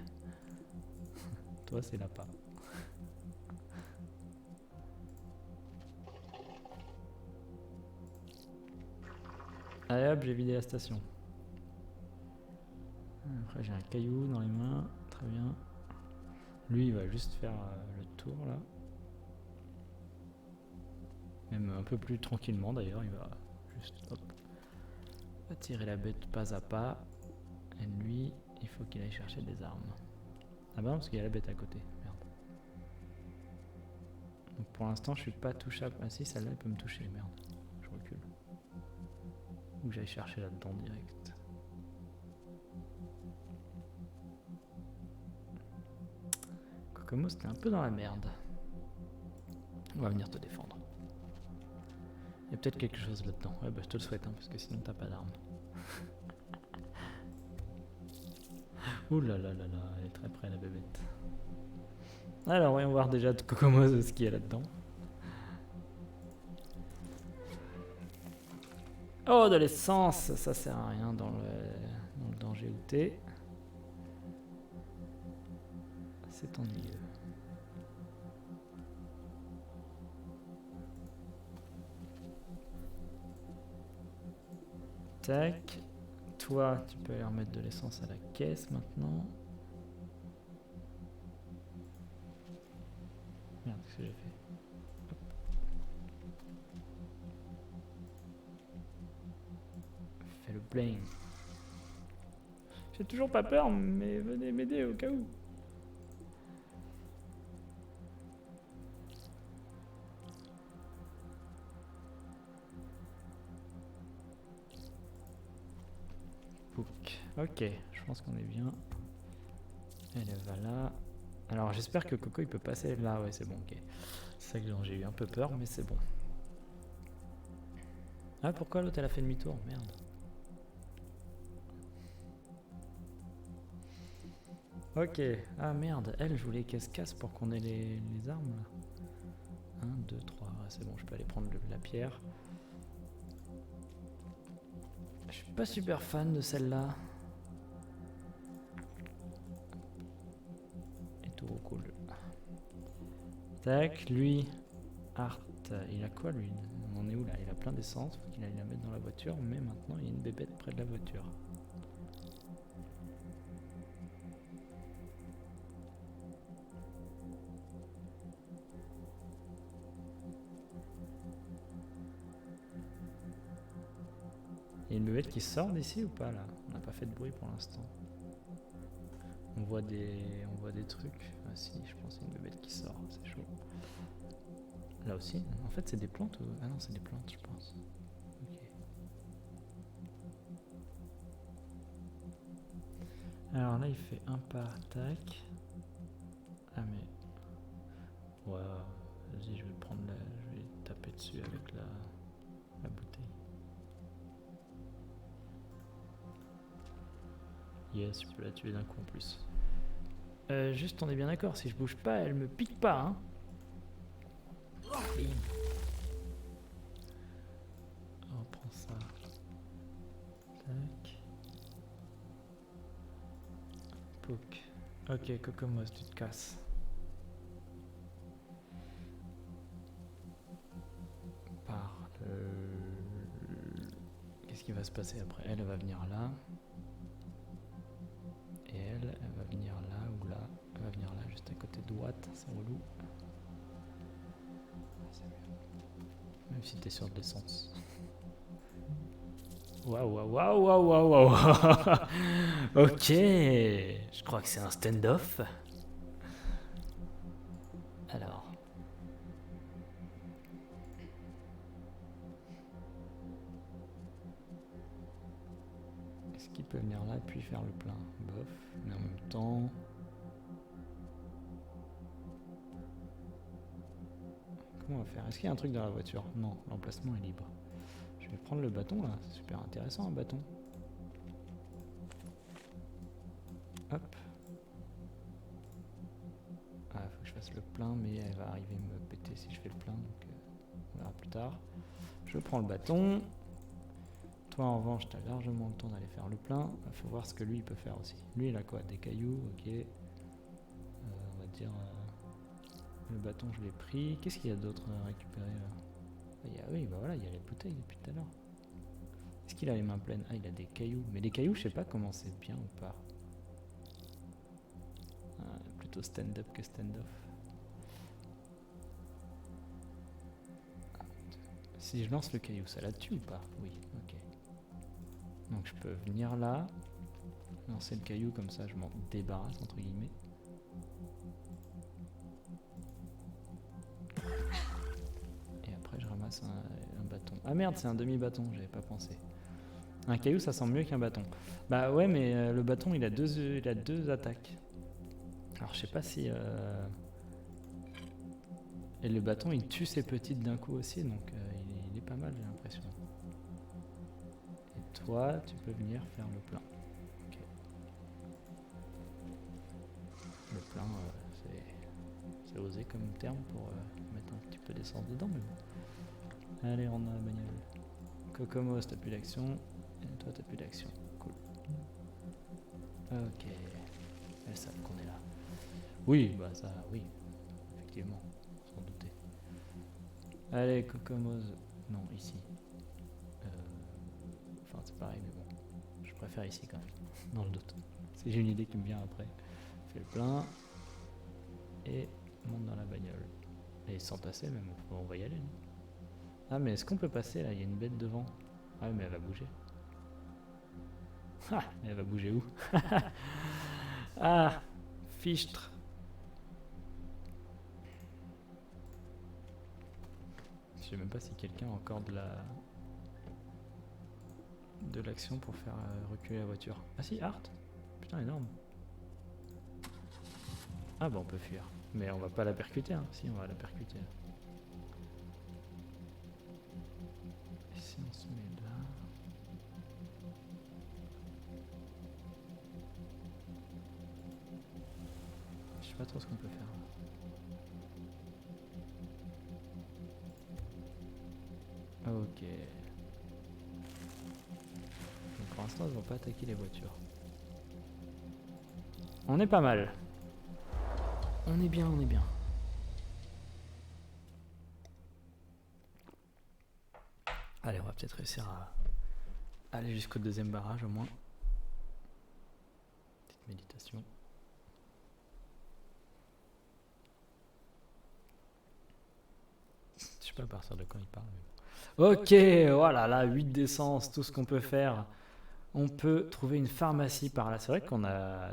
Toi, c'est l'appât. Allez hop, j'ai vidé la station. Après, j'ai un caillou dans les mains. Très bien. Lui, il va juste faire le tour là. Même un peu plus tranquillement d'ailleurs. Il va juste hop, attirer la bête pas à pas. Et lui, il faut qu'il aille chercher des armes. Ah bah non, parce qu'il y a la bête à côté. Merde. Donc pour l'instant, je suis pas touchable. Ah si, celle-là, elle peut me toucher. Merde. Je recule. Ou que j'aille chercher là-dedans direct. Kokomo, c'était un peu dans la merde. On va venir te défendre. Il y a peut-être quelque chose là-dedans. Ouais, bah je te le souhaite, hein, parce que sinon t'as pas d'armes. Ouh là là là là, elle est très près la bébête. Alors, voyons voir déjà de Kokomo ce qu'il y a là-dedans. Oh, de l'essence! Ça sert à rien dans le danger où t'es. C'est ennuyeux. Tac. Toi, tu peux aller remettre de l'essence à la caisse maintenant. Merde, qu'est-ce que j'ai fait? Hop. Fais le plein. J'ai toujours pas peur, mais venez m'aider au cas où. Ok, je pense qu'on est bien. Elle va là. Alors j'espère que Coco il peut passer là. Ouais, c'est bon, ok. C'est ça que j'ai eu un peu peur, mais c'est bon. Ah, pourquoi l'autre elle a fait demi-tour? Merde. Ok. Ah merde, elle, je voulais qu'elle se casse pour qu'on ait les armes là. 1, 2, 3. Ouais, c'est bon, je peux aller prendre la pierre. Je suis pas super fan de celle-là. Et tout cool. Tac, lui. Art, il a quoi lui? On est où là? Il a plein d'essence, faut qu'il aille la mettre dans la voiture, mais maintenant il y a une bébête près de la voiture. Il y a une bébête qui sort d'ici ou pas là? On n'a pas fait de bruit pour l'instant. On voit des trucs. Ah si, je pense qu'il y a une bébête qui sort, c'est chaud. Là aussi? En fait c'est des plantes ou... Ah non, c'est des plantes je pense. Ok. Alors là il fait un pas, tac. Ah mais... Ouais, vas-y je vais prendre je vais taper dessus avec la bouteille. Yes, je peux la tuer d'un coup en plus. Juste on est bien d'accord, si je bouge pas, elle me pique pas, hein. Bim. On prend ça. Tac. Pouk. Ok, Kokomos, tu te casses. Qu'est-ce qui va se passer après? Elle va venir là. Et elle va venir là ou là. Elle va venir là, juste à côté de Watt, c'est relou. Même si t'es sur de l'essence. Waouh, waouh, waouh, waouh, waouh, waouh. Ok, je crois que c'est un stand-off. Alors. Est-ce qu'il peut venir là puis faire le plein? Bof, mais en même temps... Comment on va faire? Est-ce qu'il y a un truc dans la voiture? Non, l'emplacement est libre. Je vais prendre le bâton là, c'est super intéressant un bâton. Hop. Ah, faut que je fasse le plein, mais elle va arriver à me péter si je fais le plein, donc on verra plus tard. Je prends le bâton. Toi en revanche, t'as largement le temps d'aller faire le plein. Il faut voir ce que lui il peut faire aussi. Lui il a quoi? Des cailloux, ok. On va dire. Le bâton, je l'ai pris. Qu'est-ce qu'il y a d'autre à récupérer là? Oui, bah voilà, il y a les bouteilles depuis tout à l'heure. Est-ce qu'il a les mains pleines? Ah, il a des cailloux. Mais les cailloux, je sais pas comment c'est bien ou pas. Ah, plutôt stand-up que stand-off. Si je lance le caillou, ça la tue ou pas? Oui, ok. Donc je peux venir là, lancer le caillou comme ça, je m'en débarrasse entre guillemets. Et après je ramasse un bâton. Ah merde, c'est un demi-bâton, j'avais pas pensé. Un caillou ça semble mieux qu'un bâton. Bah ouais, mais le bâton il a deux attaques. Alors je sais pas si... Et le bâton il tue ses petites d'un coup aussi, donc il est pas mal j'ai l'impression. Et toi, tu peux venir faire le plein. Okay. Le plein, c'est osé comme terme pour mettre un petit peu d'essence dedans, mais bon. Allez, on a la bagnole. Cocomos, t'as plus d'action. Et toi, t'as plus d'action. Cool. Ok. Elles savent qu'on est là. Oui, bah ça, oui. Effectivement, sans douter. Allez, Cocomos. Non, ici. Enfin, c'est pareil, mais bon. Je préfère ici quand même, dans le doute. Si j'ai une idée qui me vient après. Fais le plein. Et monte dans la bagnole. Et sans passer même, on va y aller. Non? Ah mais est-ce qu'on peut passer là? Il y a une bête devant. Ah mais elle va bouger. Ah, elle va bouger où? Ah, fichtre. Je sais même pas si quelqu'un a encore de l'action pour faire reculer la voiture. Ah si, Art. Putain, énorme. Ah bah on peut fuir. Mais on va pas la percuter, hein. Si, on va la percuter. Et si on se met là... Je sais pas trop ce qu'on peut faire. Ok. Donc pour l'instant, ils vont pas attaquer les voitures. On est pas mal. On est bien, on est bien. Allez, on va peut-être réussir à aller jusqu'au deuxième barrage au moins. Petite méditation. Je sais pas à partir de quand il parle. Mais bon. Ok, voilà, là, 8 d'essence, tout ce qu'on peut faire. On peut trouver une pharmacie par là. C'est vrai qu'on a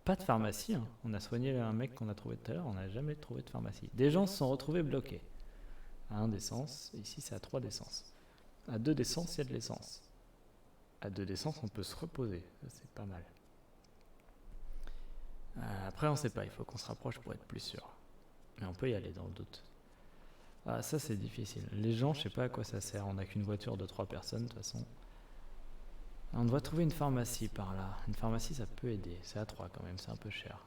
pas de pharmacie. Hein. On a soigné un mec qu'on a trouvé tout à l'heure, on n'a jamais trouvé de pharmacie. Des gens se sont retrouvés bloqués. À 1 d'essence, ici c'est à 3 d'essence. À 2 d'essence, il y a de l'essence. À 2 d'essence, on peut se reposer. C'est pas mal. Après, on sait pas, il faut qu'on se rapproche pour être plus sûr. Mais on peut y aller dans le doute. Ah, ça c'est difficile. Les gens, je sais pas à quoi ça sert. On n'a qu'une voiture de 3 personnes de toute façon. On doit trouver une pharmacie par là. Une pharmacie, ça peut aider. C'est à 3 quand même, c'est un peu cher.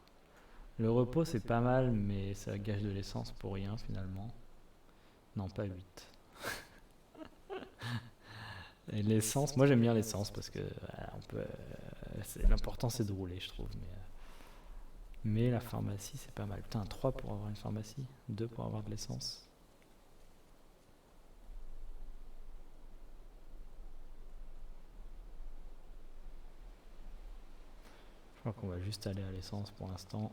Le repos, c'est pas mal, mais ça gâche de l'essence pour rien finalement. Non, pas 8. Et l'essence, moi j'aime bien l'essence parce que on peut. L'important c'est de rouler, je trouve. Mais la pharmacie, c'est pas mal. Putain, 3 pour avoir une pharmacie, 2 pour avoir de l'essence. Je crois qu'on va juste aller à l'essence pour l'instant.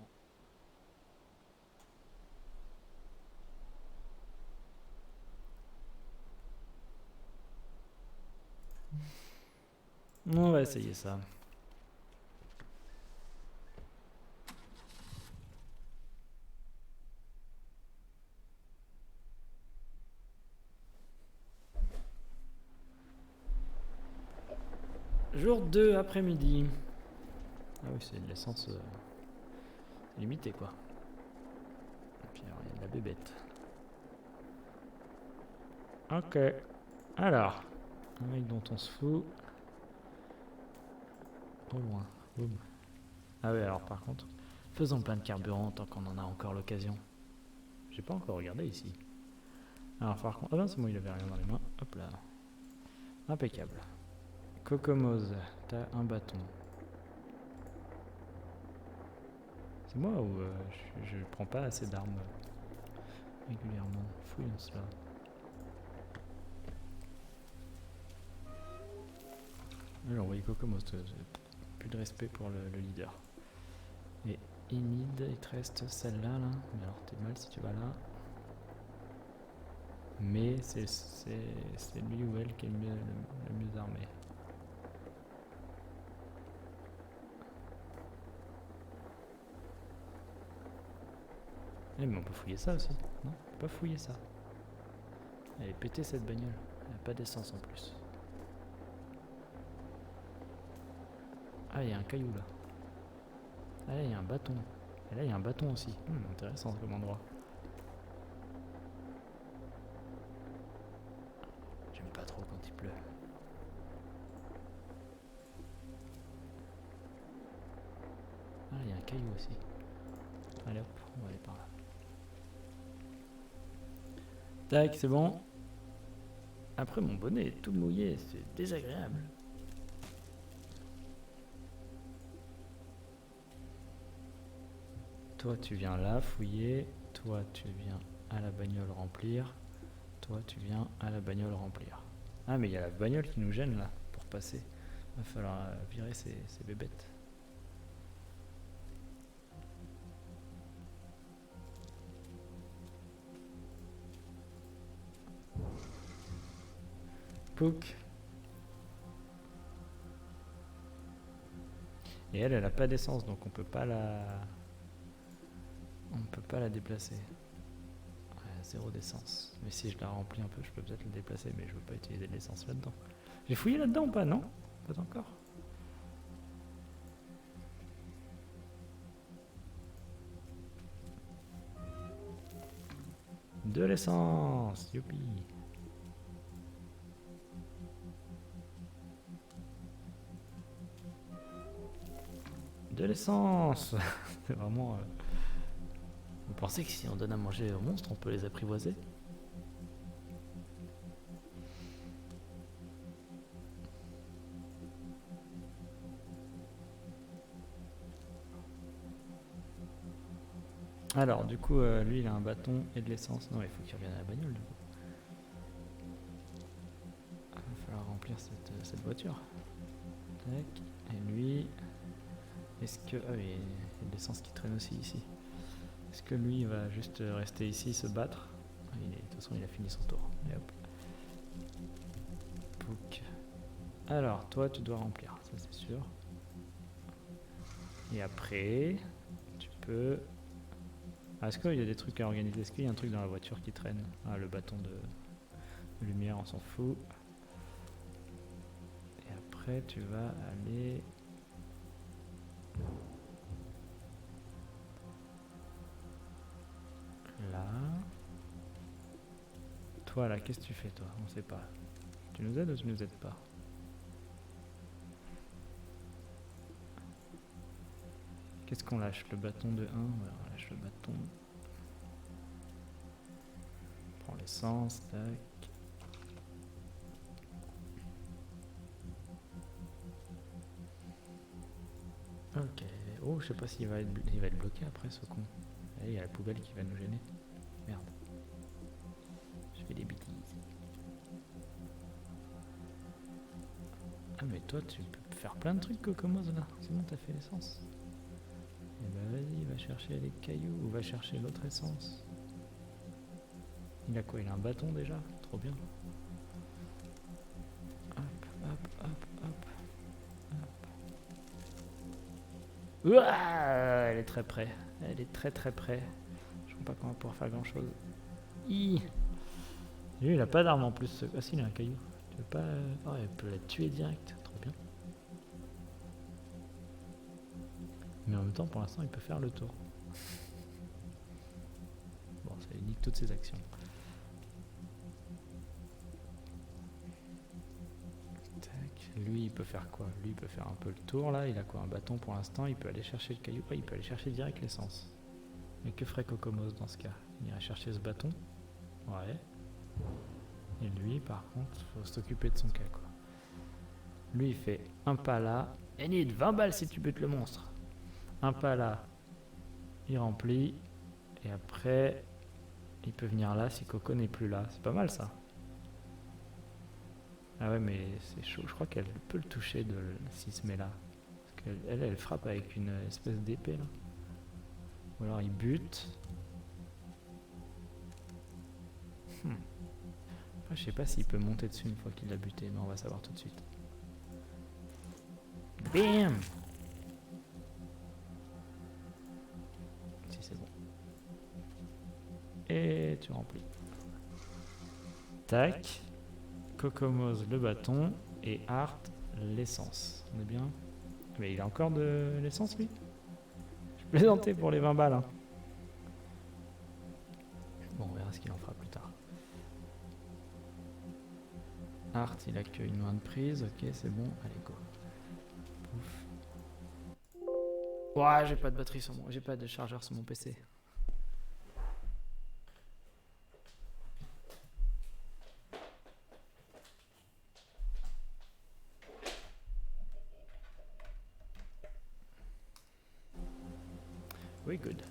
On va essayer ça. Jour 2 après-midi. Ah oui, c'est de l'essence limitée quoi. Et puis alors, il y a de la bébête. Ok. Alors, un mec dont on se fout. Au loin. Boum. Ah oui, alors par contre, faisons plein de carburant tant qu'on en a encore l'occasion. J'ai pas encore regardé ici. Alors par contre, ah ben c'est bon, il avait rien dans les mains. Hop là. Impeccable. Cocomose, t'as un bâton. C'est moi ou je prends pas assez d'armes régulièrement. Fouillons cela. Alors oui, Kokomos, plus de respect pour le leader. Et Enid, il te reste celle-là, là. Mais alors t'es mal si tu vas là. Mais c'est lui ou elle qui est le mieux armé. Eh mais on peut fouiller ça aussi, non? On peut pas fouiller ça. Elle est pétée cette bagnole, elle a pas d'essence en plus. Ah, il y a un caillou là. Ah, là il y a un bâton. Et là il y a un bâton aussi. Intéressant comme endroit. J'aime pas trop quand il pleut. Ah, il y a un caillou aussi. Allez hop, on va aller par là. Tac, c'est bon. Après mon bonnet est tout mouillé, c'est désagréable. Toi tu viens là fouiller, toi tu viens à la bagnole remplir, toi tu viens à la bagnole remplir. Ah mais il y a la bagnole qui nous gêne là pour passer. Va falloir virer ces bébêtes. Pouk. Et elle a pas d'essence donc on peut pas la déplacer. Ouais, zéro d'essence. Mais si je la remplis un peu, je peux peut-être la déplacer, mais je veux pas utiliser de l'essence là-dedans. J'ai fouillé là-dedans ou pas? Non, pas encore. De l'essence, youpi. De l'essence. C'est vraiment... Vous pensez que si on donne à manger aux monstres, on peut les apprivoiser? Alors, du coup, lui, il a un bâton et de l'essence. Non, il faut qu'il revienne à la bagnole, du coup. Il va falloir remplir cette voiture. Tac. Et lui... Est-ce que... Ah oui, il y a de l'essence qui traîne aussi ici. Est-ce que lui, il va juste rester ici, se battre? De toute façon, il a fini son tour. Et hop. Pouc. Alors, toi, tu dois remplir, ça c'est sûr. Et après, tu peux... Ah, est-ce qu'il y a des trucs à organiser? Est-ce qu'il y a un truc dans la voiture qui traîne? Ah, le bâton de lumière, on s'en fout. Et après, tu vas aller... Là. Toi, là, qu'est-ce que tu fais, toi? On sait pas. Tu nous aides ou tu nous aides pas? Qu'est-ce qu'on lâche? Le bâton de 1? Ouais, on lâche le bâton. On prend l'essence, tac. Ok. Oh, je sais pas s'il va être bloqué après, ce con. Il y a la poubelle qui va nous gêner. Merde. Je fais des bêtises. Ah mais toi tu peux faire plein de trucs Kokomos là. C'est bon, t'as fait l'essence. Et bah vas-y, va chercher les cailloux ou va chercher l'autre essence. Il a quoi? Il a un bâton déjà? Trop bien. Hop, hop, hop, hop. Hop. Ouah, elle est très près. Elle est très très près. Je ne crois pas qu'on va pouvoir faire grand chose. Lui, il a pas d'arme en plus. Ah si, il a un caillou. Tu veux pas... Oh, il peut la tuer direct. Trop bien. Mais en même temps, pour l'instant, il peut faire le tour. Bon, ça nique toutes ses actions. Tac. Lui, il peut faire quoi? Lui, il peut faire un peu le tour, là. Il a quoi? Un bâton pour l'instant. Il peut aller chercher le caillou. Ouais, il peut aller chercher direct l'essence. Mais que ferait Kokomos dans ce cas? Il irait chercher ce bâton. Ouais. Et lui, par contre, faut s'occuper de son cas, quoi. Lui, il fait un pas là. Enid, 20 balles si tu butes le monstre. Un pas là. il remplit. Et après, il peut venir là si Coco n'est plus là. C'est pas mal ça. Ah ouais, mais c'est chaud. Je crois qu'elle peut le toucher s'il se met là. Parce qu'elle elle frappe avec une espèce d'épée là. Ou alors il bute. Après, je sais pas s'il peut monter dessus une fois qu'il l'a buté, mais on va savoir tout de suite. Bam! Si c'est bon. Et tu remplis. Tac. Cocomose le bâton et Art l'essence. On est bien? Mais il a encore de l'essence lui? Je plaisantais pour les 20 balles. Hein. Bon, on verra ce qu'il en fera plus tard. Art, il a qu'une main de prise. Ok, c'est bon. Allez, go. Pouf. Ouah, j'ai pas de batterie sur moi. J'ai pas de chargeur sur mon PC. Oui, good.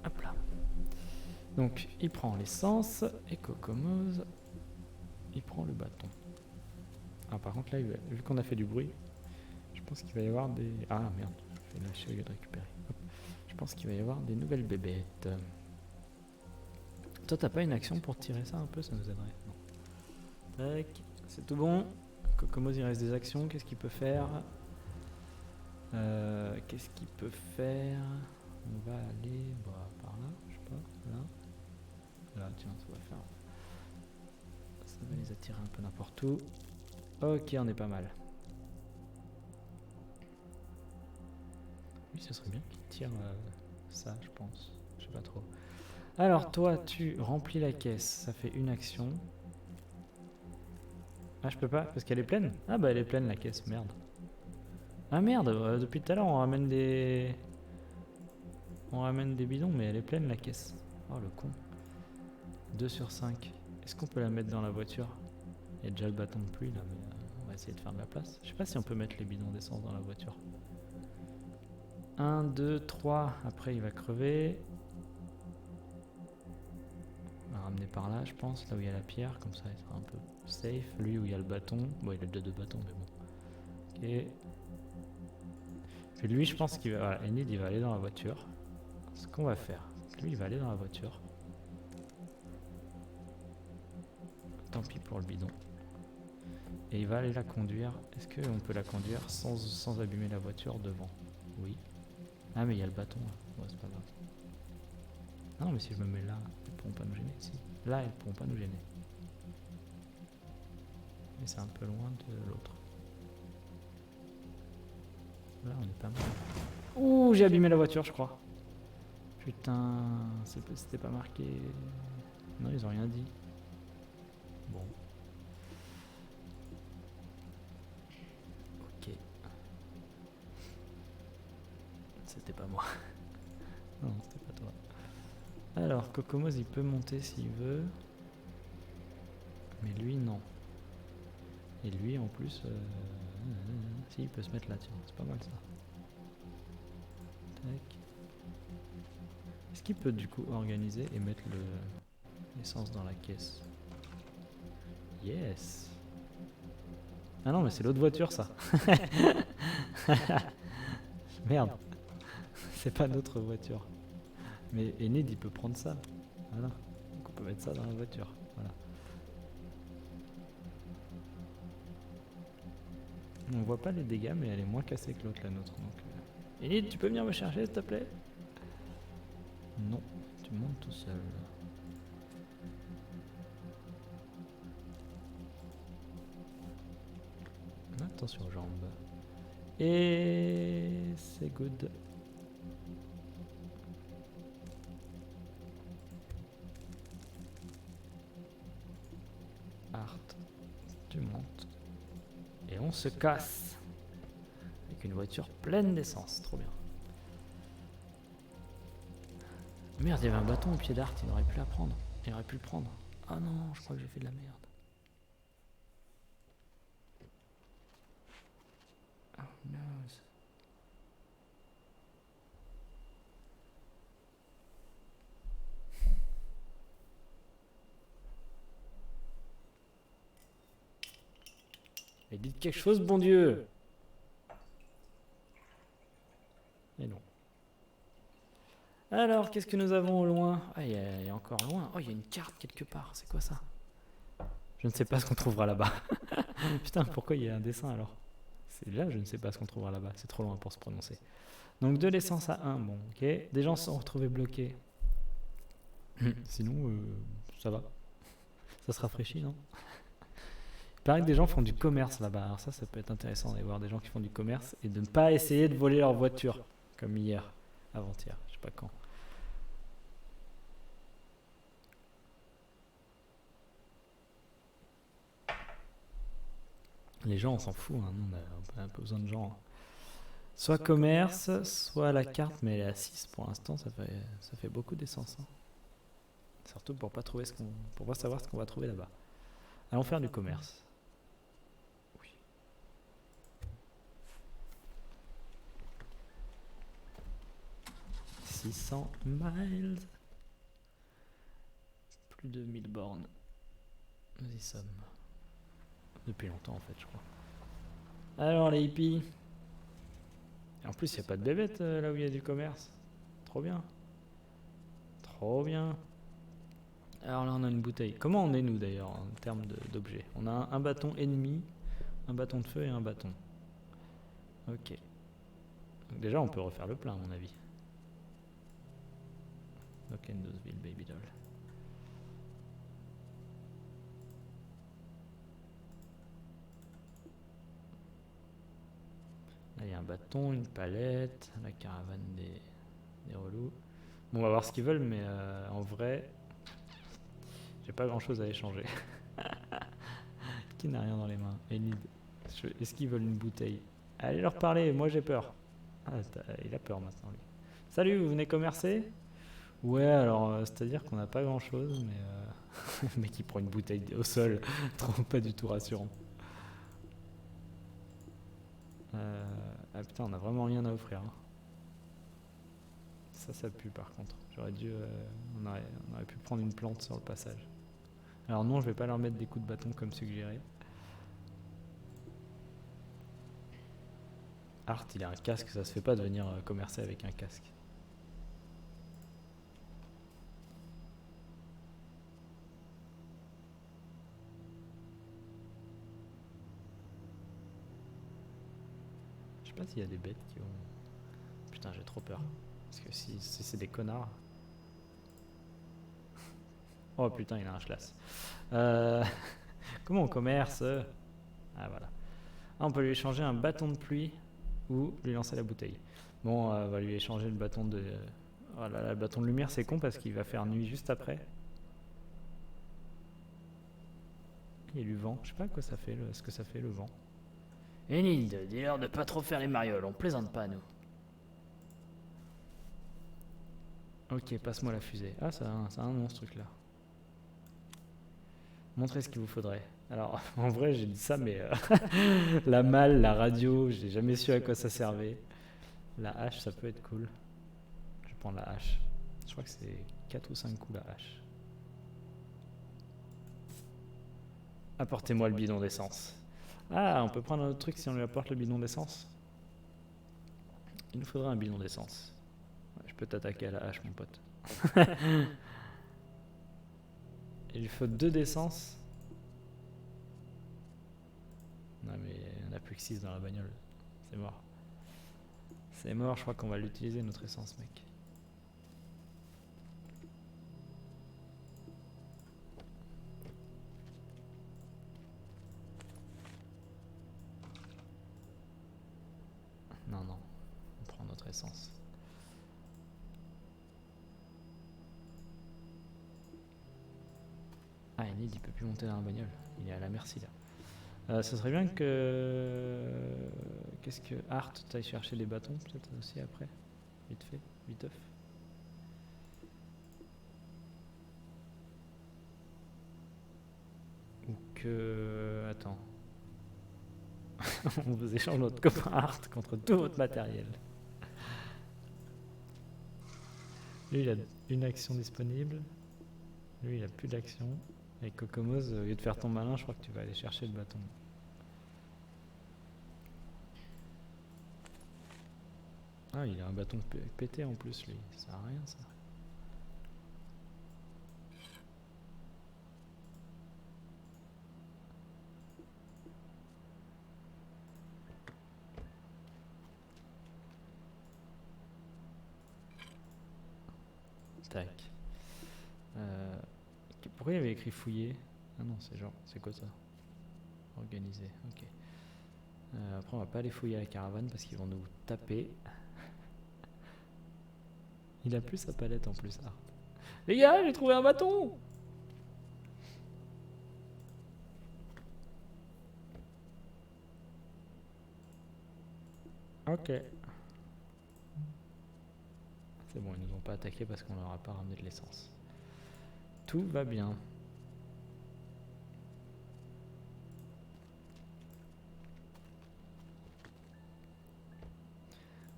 Hop là. Donc, il prend l'essence et Cocomose, il prend le bâton. Ah, par contre, là, vu qu'on a fait du bruit, je pense qu'il va y avoir des... Ah, merde, je vais lâcher au lieu de récupérer. Hop. Je pense qu'il va y avoir des nouvelles bébêtes. Toi, t'as pas une action pour tirer ça un peu? Ça nous aiderait. Non. Tac, c'est tout bon. Cocomose, il reste des actions. Qu'est-ce qu'il peut faire? Qu'est-ce qu'il peut faire? On va aller par là, je sais pas, là. Là, tiens, ça va faire. Ça va les attirer un peu n'importe où. Ok, on est pas mal. Oui, ce serait bien qu'il tire ça, je pense. Je sais pas trop. Alors, toi, tu remplis la caisse. Ça fait une action. Ah, je peux pas, parce qu'elle est pleine? Ah bah, elle est pleine, la caisse, merde. Ah merde, depuis tout à l'heure, on ramène des... On ramène des bidons, mais elle est pleine, la caisse. Oh, le con. 2 sur 5. Est-ce qu'on peut la mettre dans la voiture? Il y a déjà le bâton de pluie là, mais on va essayer de faire de la place. Je sais pas si on peut mettre les bidons d'essence dans la voiture. 1, 2, 3. Après il va crever. On va ramener par là, je pense, là où il y a la pierre, comme ça il sera un peu safe. Lui où il y a le bâton. Bon, il a déjà 2 bâtons, mais bon. Ok. Puis lui, je pense qu'il va. Voilà, Enid il va aller dans la voiture. Ce qu'on va faire, lui il va aller dans la voiture. Tant pis pour le bidon. Et il va aller la conduire. Est-ce qu'on peut la conduire sans abîmer la voiture devant? Oui. Ah mais il y a le bâton là. Ouais, c'est pas grave. Non mais si je me mets là, ils pourront pas nous gêner. Si. Là, ils pourront pas nous gêner. Mais c'est un peu loin de l'autre. Là on est pas mal. Ouh, j'ai abîmé la voiture je crois. Putain, c'était pas marqué. Non, ils ont rien dit. Bon. Ok. C'était pas moi. Non, c'était pas toi. Alors, Cocomose, il peut monter s'il veut. Mais lui, non. Et lui, en plus... si, il peut se mettre là, tiens. C'est pas mal, ça. Tac. Est-ce qu'il peut, du coup, organiser et mettre l'essence dans la caisse? Yes. Ah non, mais c'est l'autre voiture, ça. Merde. C'est pas notre voiture. Mais Enid, il peut prendre ça. Voilà. Donc on peut mettre ça dans la voiture. Voilà. On voit pas les dégâts, mais elle est moins cassée que l'autre, la nôtre. Donc, Enid, tu peux venir me chercher, s'il te plaît? Non, tu montes tout seul. Attention aux jambes. Et c'est good. Art, tu montes. Et on se casse. Avec une voiture pleine d'essence, trop bien. Merde, il y avait un bâton au pied d'Art, il aurait pu la prendre. Il aurait pu le prendre. Ah non, je crois que j'ai fait de la merde. Oh no. Et dites quelque chose, bon Dieu! Et non. Alors, qu'est-ce que nous avons au loin? Ah, il y a encore loin. Oh, il y a une carte quelque part. C'est quoi ça? Je ne sais pas ce qu'on trouvera là-bas. Putain, pourquoi il y a un dessin alors? C'est là, je ne sais pas ce qu'on trouvera là-bas. C'est trop loin pour se prononcer. Donc, de l'essence à 1. Bon, ok. Des gens se sont retrouvés bloqués. Sinon, ça va. Ça se rafraîchit, non? Il paraît que des gens font du commerce là-bas. Alors ça peut être intéressant d'aller voir des gens qui font du commerce et de ne pas essayer de voler leur voiture. Comme hier, avant-hier, je sais pas quand. Les gens, on s'en fout, hein. Nous, on a un peu besoin de gens. Soit commerce, soit la carte, mais elle est à 6 pour l'instant, ça fait beaucoup d'essence. Hein. Surtout pour pas savoir ce qu'on va trouver là-bas. Allons faire du commerce. Oui. « 600 miles. Plus de 1000 bornes. Nous y sommes. Depuis longtemps en fait, je crois. Alors les hippies. Et en plus, il n'y a pas de bébête là où il y a du commerce. Trop bien. Trop bien. Alors là, on a une bouteille. Comment on est, nous, d'ailleurs, en termes d'objets? On a un bâton ennemi, un bâton de feu et un bâton. Ok. Donc déjà, on peut refaire le plein, à mon avis. Lockendosville, Baby Doll. Là, il y a un bâton, une palette, la caravane des relous. Bon, on va voir ce qu'ils veulent, mais en vrai, j'ai pas grand chose à échanger. Qui n'a rien dans les mains? Est-ce qu'ils veulent une bouteille? Allez leur parler, moi j'ai peur. Ah, il a peur maintenant, lui. Salut, vous venez commercer? Ouais, alors, c'est-à-dire qu'on n'a pas grand chose, mais le mec il prend une bouteille au sol, pas du tout rassurant. Ah putain, on a vraiment rien à offrir. Hein. Ça pue par contre. J'aurais dû. On aurait pu prendre une plante sur le passage. Alors non, je vais pas leur mettre des coups de bâton comme suggéré. Art, il a un casque, ça se fait pas de venir commercer avec un casque. Je sais pas s'il y a des bêtes qui ont... Putain, j'ai trop peur. Parce que si c'est des connards... Oh putain, il a un schlass. Comment on commerce? Ah voilà. Ah, on peut lui échanger un bâton de pluie ou lui lancer la bouteille. Bon, on va lui échanger le bâton de... Voilà, le bâton de lumière, c'est con parce qu'il va faire nuit juste après. Il y a du vent. Je sais pas quoi ça fait, ce que ça fait le vent. Enid, dis-leur de pas trop faire les marioles, on plaisante pas, nous. Ok, passe-moi la fusée. Ah, ça a un nom ce truc-là. Montrez ce qu'il vous faudrait. Alors, en vrai, j'ai dit ça, mais la malle, la radio, j'ai jamais su à quoi ça servait. La hache, ça peut être cool. Je vais prendre la hache. Je crois que c'est 4 ou 5 coups la hache. Apportez-moi le bidon d'essence. Ah, on peut prendre un autre truc si on lui apporte le bidon d'essence. Il nous faudrait un bidon d'essence. Ouais, je peux t'attaquer à la hache, mon pote. Il lui faut 2 d'essence. Non mais on n'a plus que 6 dans la bagnole. C'est mort. C'est mort, je crois qu'on va l'utiliser notre essence, mec. Non, non. On prend notre essence. Ah, Enid, il peut plus monter dans la bagnole. Il est à la merci, là. Ce serait bien que... Qu'est-ce que... Art, t'ailles chercher des bâtons, peut-être, aussi, après. Vite fait, viteuf. Ou que... Attends. On vous échange notre copain Art contre tout votre matériel. Lui, il a une action disponible. Lui, il a plus d'action. Avec Kokomos, au lieu de faire ton malin, je crois que tu vas aller chercher le bâton. Ah, il a un bâton pété en plus, lui. Ça sert à rien, ça. Tac. Pourquoi il y avait écrit fouiller? Ah non, c'est genre, c'est quoi ça? Organisé, ok. Après, on va pas aller fouiller la caravane parce qu'ils vont nous taper. Il a plus sa palette en plus. Ah. Les gars, j'ai trouvé un bâton! Ok. C'est bon, ils nous ont pas attaqué parce qu'on leur a pas ramené de l'essence. Tout va bien.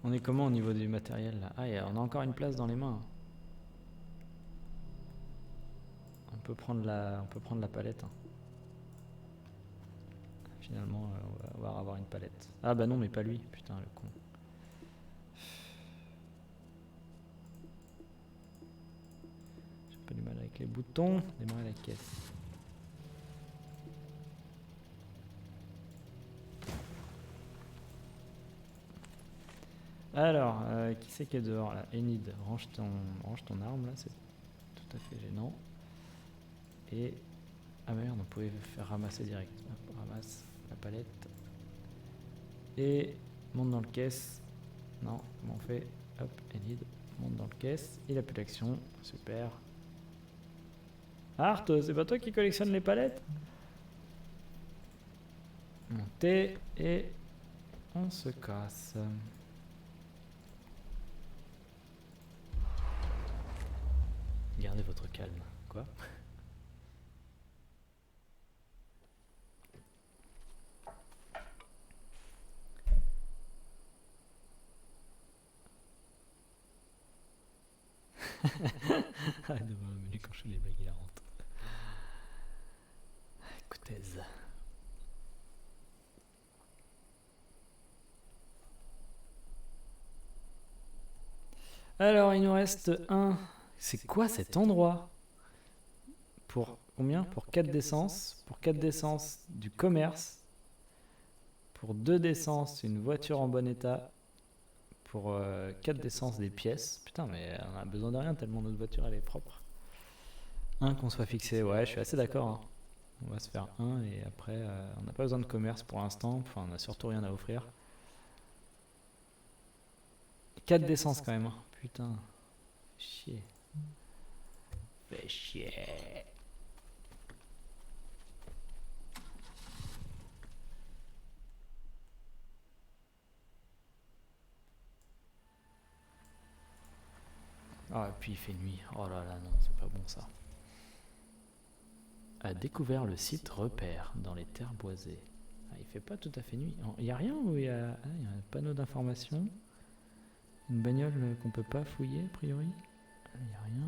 On est comment au niveau du matériel là? Ah, on a encore une place dans les mains. On peut prendre la palette. Hein. Finalement, on va avoir une palette. Ah bah non, mais pas lui. Putain, le con. J'ai un peu du mal avec les boutons. Démarrer la caisse. Alors, qui c'est qui est dehors là? Enid, range ton arme là, c'est tout à fait gênant. Et... Ah merde, on pouvait faire ramasser direct. Hop, ramasse la palette. Et monte dans le caisse. Non, comment on fait? Hop, Enid, monte dans le caisse. Il a plus d'action, super. Art, c'est pas toi qui collectionne les palettes? Montez et on se casse. Gardez votre calme. Quoi? Arrête de me mener quand je fais les blagues hilarantes. Écoutez. Alors, il nous reste un. C'est quoi cet endroit? Pour combien? Pour 4 d'essence. Pour 4 d'essence, du commerce. Pour 2 d'essence, une voiture en bon état. Pour 4 d'essence, des pièces. Putain, mais on a besoin de rien tellement notre voiture elle est propre. Un qu'on soit fixé, ouais, je suis assez d'accord. Hein. On va se faire un et après, on n'a pas besoin de commerce pour l'instant. Enfin, on n'a surtout rien à offrir. 4 d'essence quand même. Hein. Putain. Chier. Fais chier. Ah, et puis il fait nuit. Oh là là, non, c'est pas bon ça. A découvert le site repère dans les terres boisées. Ah, il fait pas tout à fait nuit. Il n'y a rien ou il y a... Ah, il y a un panneau d'information. Une bagnole qu'on peut pas fouiller a priori. Il n'y a rien.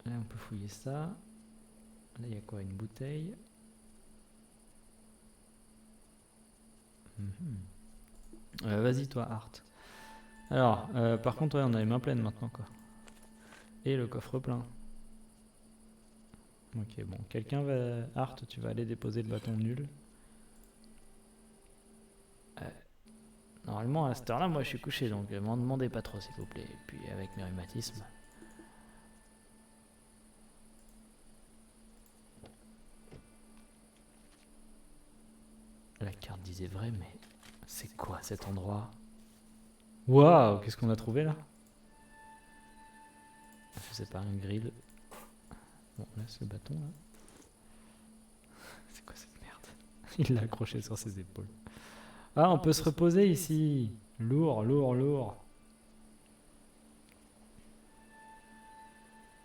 Là on peut fouiller ça. Là il y a quoi? Une bouteille. Vas-y toi Art. Alors, par contre ouais, on a les mains pleines maintenant quoi. Et le coffre plein. Ok bon, quelqu'un va... Art, tu vas aller déposer le bâton nul. Normalement à cette heure là moi je suis couché donc m'en demandez pas trop s'il vous plaît. Et puis avec mes rhumatismes. La carte disait vrai mais c'est quoi cet endroit? Waouh, qu'est-ce qu'on a trouvé là? Je sais pas, un grill. Bon là c'est le bâton là. C'est quoi cette merde? Il l'a accroché sur ses épaules. Ah, on peut se reposer ici. Lourd, lourd, lourd.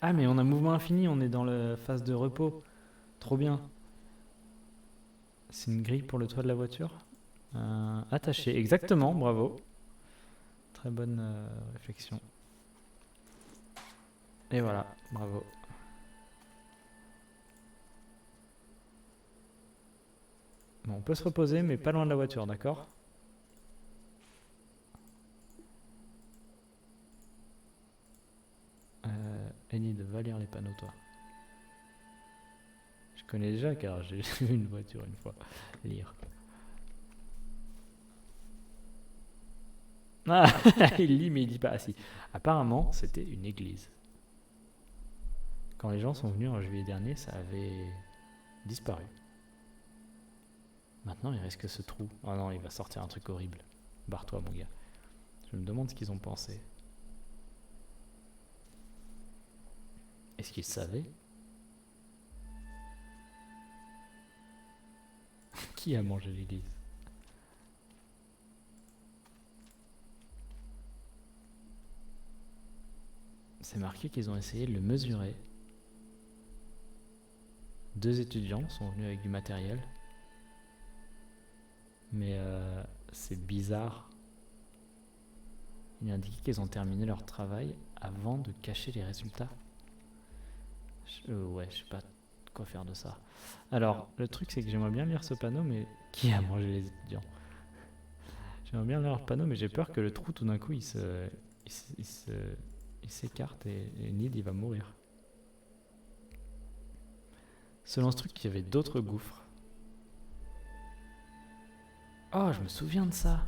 Ah, mais on a mouvement infini, on est dans la phase de repos. Trop bien. C'est une grille pour le toit de la voiture. Attaché, exactement, bravo. Très bonne réflexion. Et voilà, bravo. Bon, on peut se reposer, mais pas loin de la voiture, d'accord? Enid, va lire les panneaux, toi. Je connais déjà car j'ai vu une voiture une fois lire. Ah, il lit mais il dit pas. Ah si. Apparemment, c'était une église. Quand les gens sont venus en juillet dernier, ça avait disparu. Maintenant, il reste que ce trou. Oh non, il va sortir un truc horrible. Barre-toi, mon gars. Je me demande ce qu'ils ont pensé. Est-ce qu'ils savaient? Qui a mangé l'église? C'est marqué qu'ils ont essayé de le mesurer. 2 étudiants sont venus avec du matériel. Mais c'est bizarre. Il indique qu'ils ont terminé leur travail avant de cacher les résultats. Ouais, je sais pas quoi faire de ça. Alors, le truc c'est que j'aimerais bien lire ce panneau, mais qui a mangé les étudiants? J'aimerais bien lire le panneau, mais j'ai peur que le trou tout d'un coup il s'écarte et Nid il va mourir. Selon ce truc, il y avait d'autres gouffres. Oh, je me souviens de ça.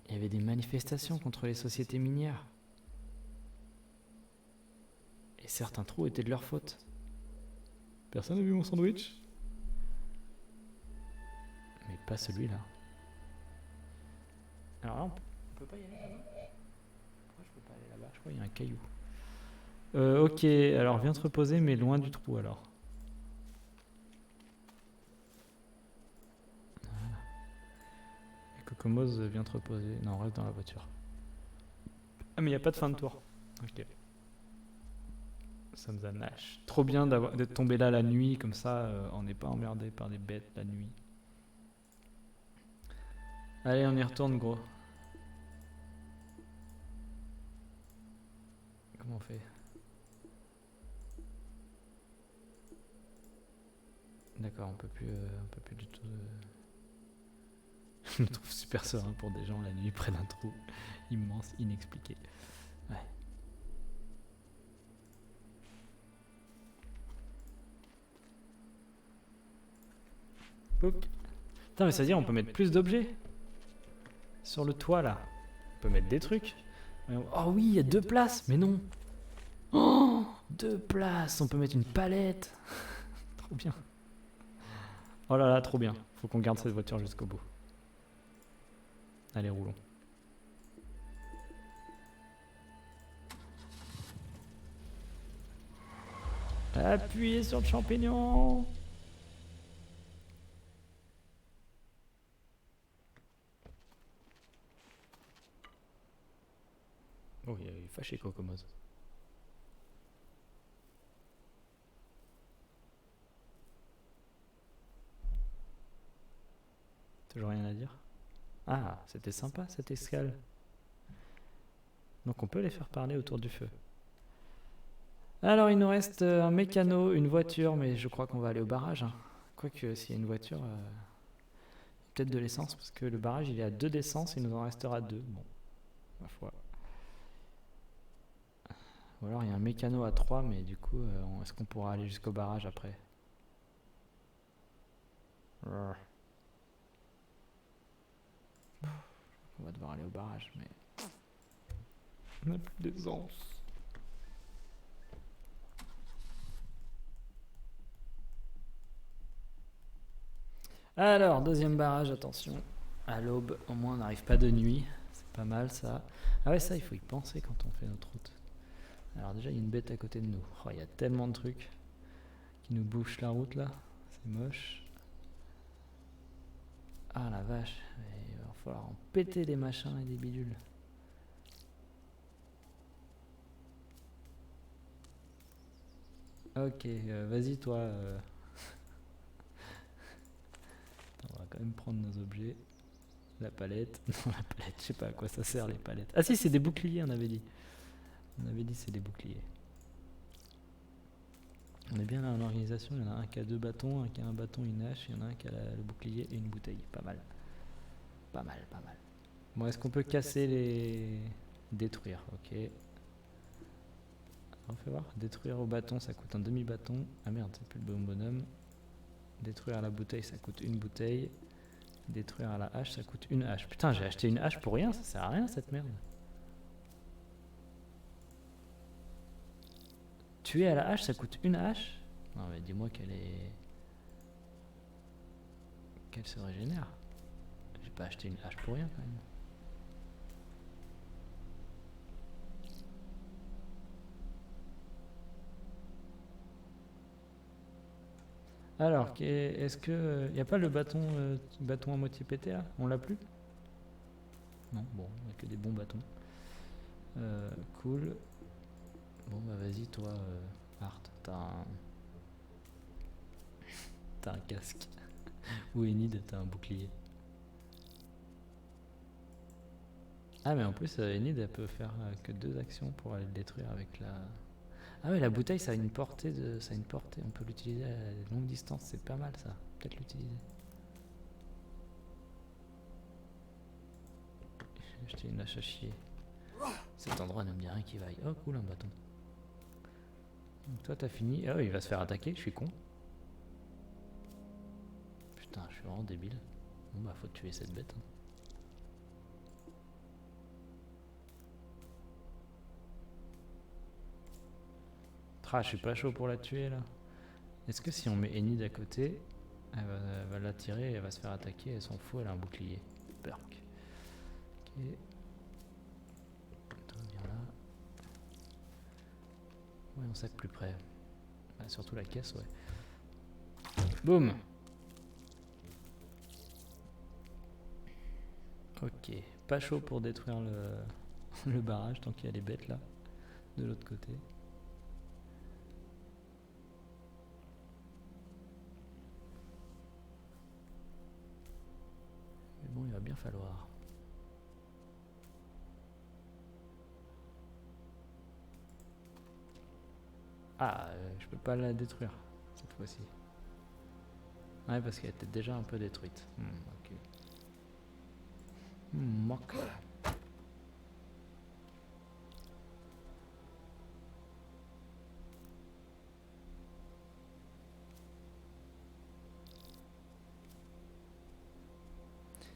Il y avait des manifestations contre les sociétés minières. Et certains trous étaient de leur faute. Personne n'a vu mon sandwich? Mais pas celui-là. Alors là, on peut pas y aller là-bas? Pourquoi je peux pas aller là-bas? Je crois qu'il y a un caillou. Ok, alors viens te reposer, mais loin du trou alors. Voilà. Et Kokomos, viens te reposer. Non, reste dans la voiture. Ah, mais il n'y a pas de fin de tour. Ok. Samza Nash. Trop bien d'être tombé là la nuit, comme ça, on n'est pas emmerdé par des bêtes la nuit. Allez, on y retourne, gros. Comment on fait? D'accord, on peut plus du tout. Je me trouve super serein pour des gens la nuit près d'un trou immense, inexpliqué. Ouais. Pouc. Putain, mais ça veut dire on peut mettre plus d'objets sur le toit là. On peut mettre des trucs. Oh oui, il y a 2 places, mais non. Oh, 2 places, on peut mettre une palette. Trop bien. Oh là là, trop bien. Faut qu'on garde cette voiture jusqu'au bout. Allez, roulons. Appuyez sur le champignon. Oh, il est fâché, Kokomos. Toujours rien à dire? Ah, c'était sympa cette escale. Donc on peut les faire parler autour du feu. Alors il nous reste un mécano, une voiture, mais je crois qu'on va aller au barrage. Hein. Quoique s'il y a une voiture, peut-être de l'essence, parce que le barrage il est à 2 d'essence, il nous en restera 2. Bon, ma foi. Ou alors il y a un mécano à 3, mais du coup, est-ce qu'on pourra aller jusqu'au barrage après? On va devoir aller au barrage, mais on n'a plus d'essence. Alors, deuxième barrage, attention. À l'aube, au moins on n'arrive pas de nuit. C'est pas mal ça. Ah ouais, ça, il faut y penser quand on fait notre route. Alors déjà, il y a une bête à côté de nous. Oh, il y a tellement de trucs qui nous bouchent la route là. C'est moche. Ah la vache, il va falloir en péter des machins et des bidules. Ok, vas-y toi. On va quand même prendre nos objets. La palette. Non, la palette, je sais pas à quoi ça sert les palettes. Ah si, c'est des boucliers, on avait dit. On avait dit c'est des boucliers. On est bien là en organisation, il y en a un qui a 2 bâtons, un qui a un bâton, une hache, il y en a un qui a le bouclier et une bouteille. Pas mal. Pas mal, pas mal. Bon, est-ce qu'on peut casser les... Détruire, ok. Attends, fais voir. Détruire au bâton, ça coûte un demi-bâton. Ah merde, c'est plus le bon bonhomme. Détruire la bouteille, ça coûte une bouteille. Détruire la hache, ça coûte une hache. Putain, j'ai acheté une hache pour rien, ça sert à rien cette merde. Tuer à la hache, ça coûte une hache? Non mais dis-moi qu'elle se régénère. J'ai pas acheté une hache pour rien quand même. Alors, est-ce que y a pas le bâton à moitié pété là? On l'a plus? Non, bon, il n'y a que des bons bâtons. Cool. Bon bah vas-y toi, Art, t'as un casque. Ou Enid, t'as un bouclier. Ah mais en plus Enid elle peut faire que 2 actions pour aller le détruire avec la... Ah ouais, la bouteille ça a une portée, on peut l'utiliser à longue distance, c'est pas mal ça, peut-être l'utiliser. J'ai acheté une hache à chier. Cet endroit ne me dit rien qui vaille. Oh cool, un bâton. Donc toi t'as fini. Oh il va se faire attaquer, je suis con. Putain, je suis vraiment débile. Bon bah faut tuer cette bête. Hein. Ah, je suis pas chaud pour la tuer là. Est-ce que si on met Enid à côté, elle va la tirer, elle va se faire attaquer, elle s'en fout, elle a un bouclier. Perk. Ok. Toi, viens là. Ouais, on sac plus près. Ah, surtout la caisse, ouais. Boum. Ok. Pas chaud pour détruire le barrage tant qu'il y a les bêtes là, de l'autre côté. Bon, il va bien falloir. Ah, je peux pas la détruire cette fois-ci. Ouais, parce qu'elle était déjà un peu détruite. Ok. Mock.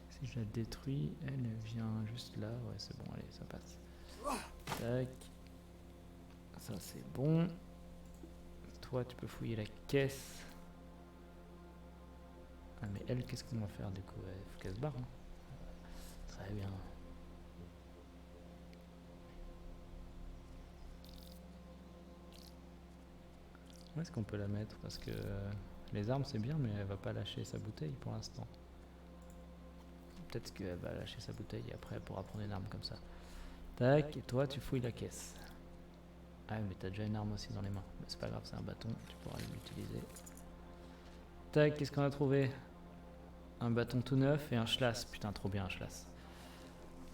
Si je la détruis, elle vient juste là. Ouais, c'est bon, allez, ça passe. Tac. Ça, c'est bon. Toi, tu peux fouiller la caisse. Ah, mais elle, qu'est-ce qu'on va faire du coup? Il faut qu'elle se barre. Hein. Très bien. Où est-ce qu'on peut la mettre? Parce que les armes, c'est bien, mais elle va pas lâcher sa bouteille pour l'instant. Peut-être qu'elle va lâcher sa bouteille et après elle pourra prendre une arme comme ça. Tac, et toi tu fouilles la caisse. Ah mais t'as déjà une arme aussi dans les mains. Mais c'est pas grave, c'est un bâton, tu pourras l'utiliser. Tac, qu'est-ce qu'on a trouvé? Un bâton tout neuf et un schlass. Putain, trop bien un schlass.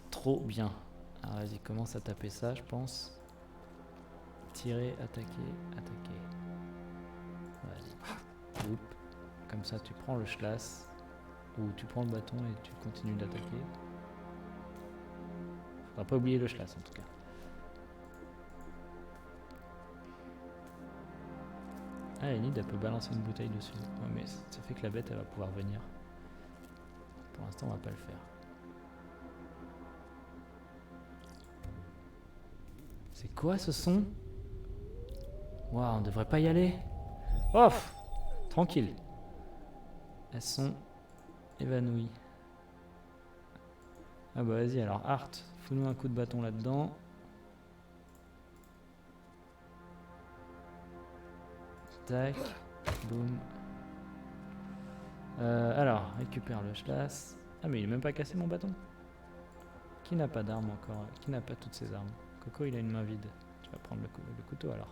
Trop bien. Alors vas-y, commence à taper ça, je pense. Tirer, attaquer, attaquer. Vas-y. Oup. Comme ça, tu prends le schlass. Ou tu prends le bâton et tu continues d'attaquer. Faudra pas oublier le schlass en tout cas. Ah, Enid elle peut balancer une bouteille dessus. Ouais, mais ça fait que la bête elle va pouvoir venir. Pour l'instant on va pas le faire. C'est quoi ce son? Waouh, on devrait pas y aller. Off. Tranquille. Elles sont évanouies. Ah bah vas-y alors Art, fous-nous un coup de bâton là-dedans. Tac, boum. Alors, récupère le schlass. Ah mais il est même pas cassé mon bâton. Qui n'a pas d'arme encore? Qui n'a pas toutes ses armes? Coco il a une main vide. Tu vas prendre le couteau alors.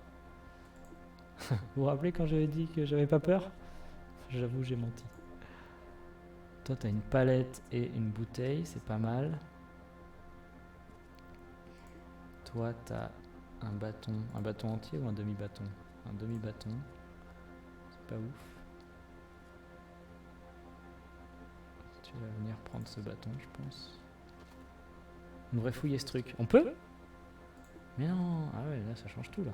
Vous vous rappelez quand j'avais dit que j'avais pas peur? J'avoue j'ai menti. Toi t'as une palette et une bouteille, c'est pas mal. Toi t'as un bâton entier ou un demi-bâton? Un demi-bâton. C'est pas ouf. Tu vas venir prendre ce bâton je pense. On devrait fouiller ce truc. On peut? Mais non, ah ouais là ça change tout là.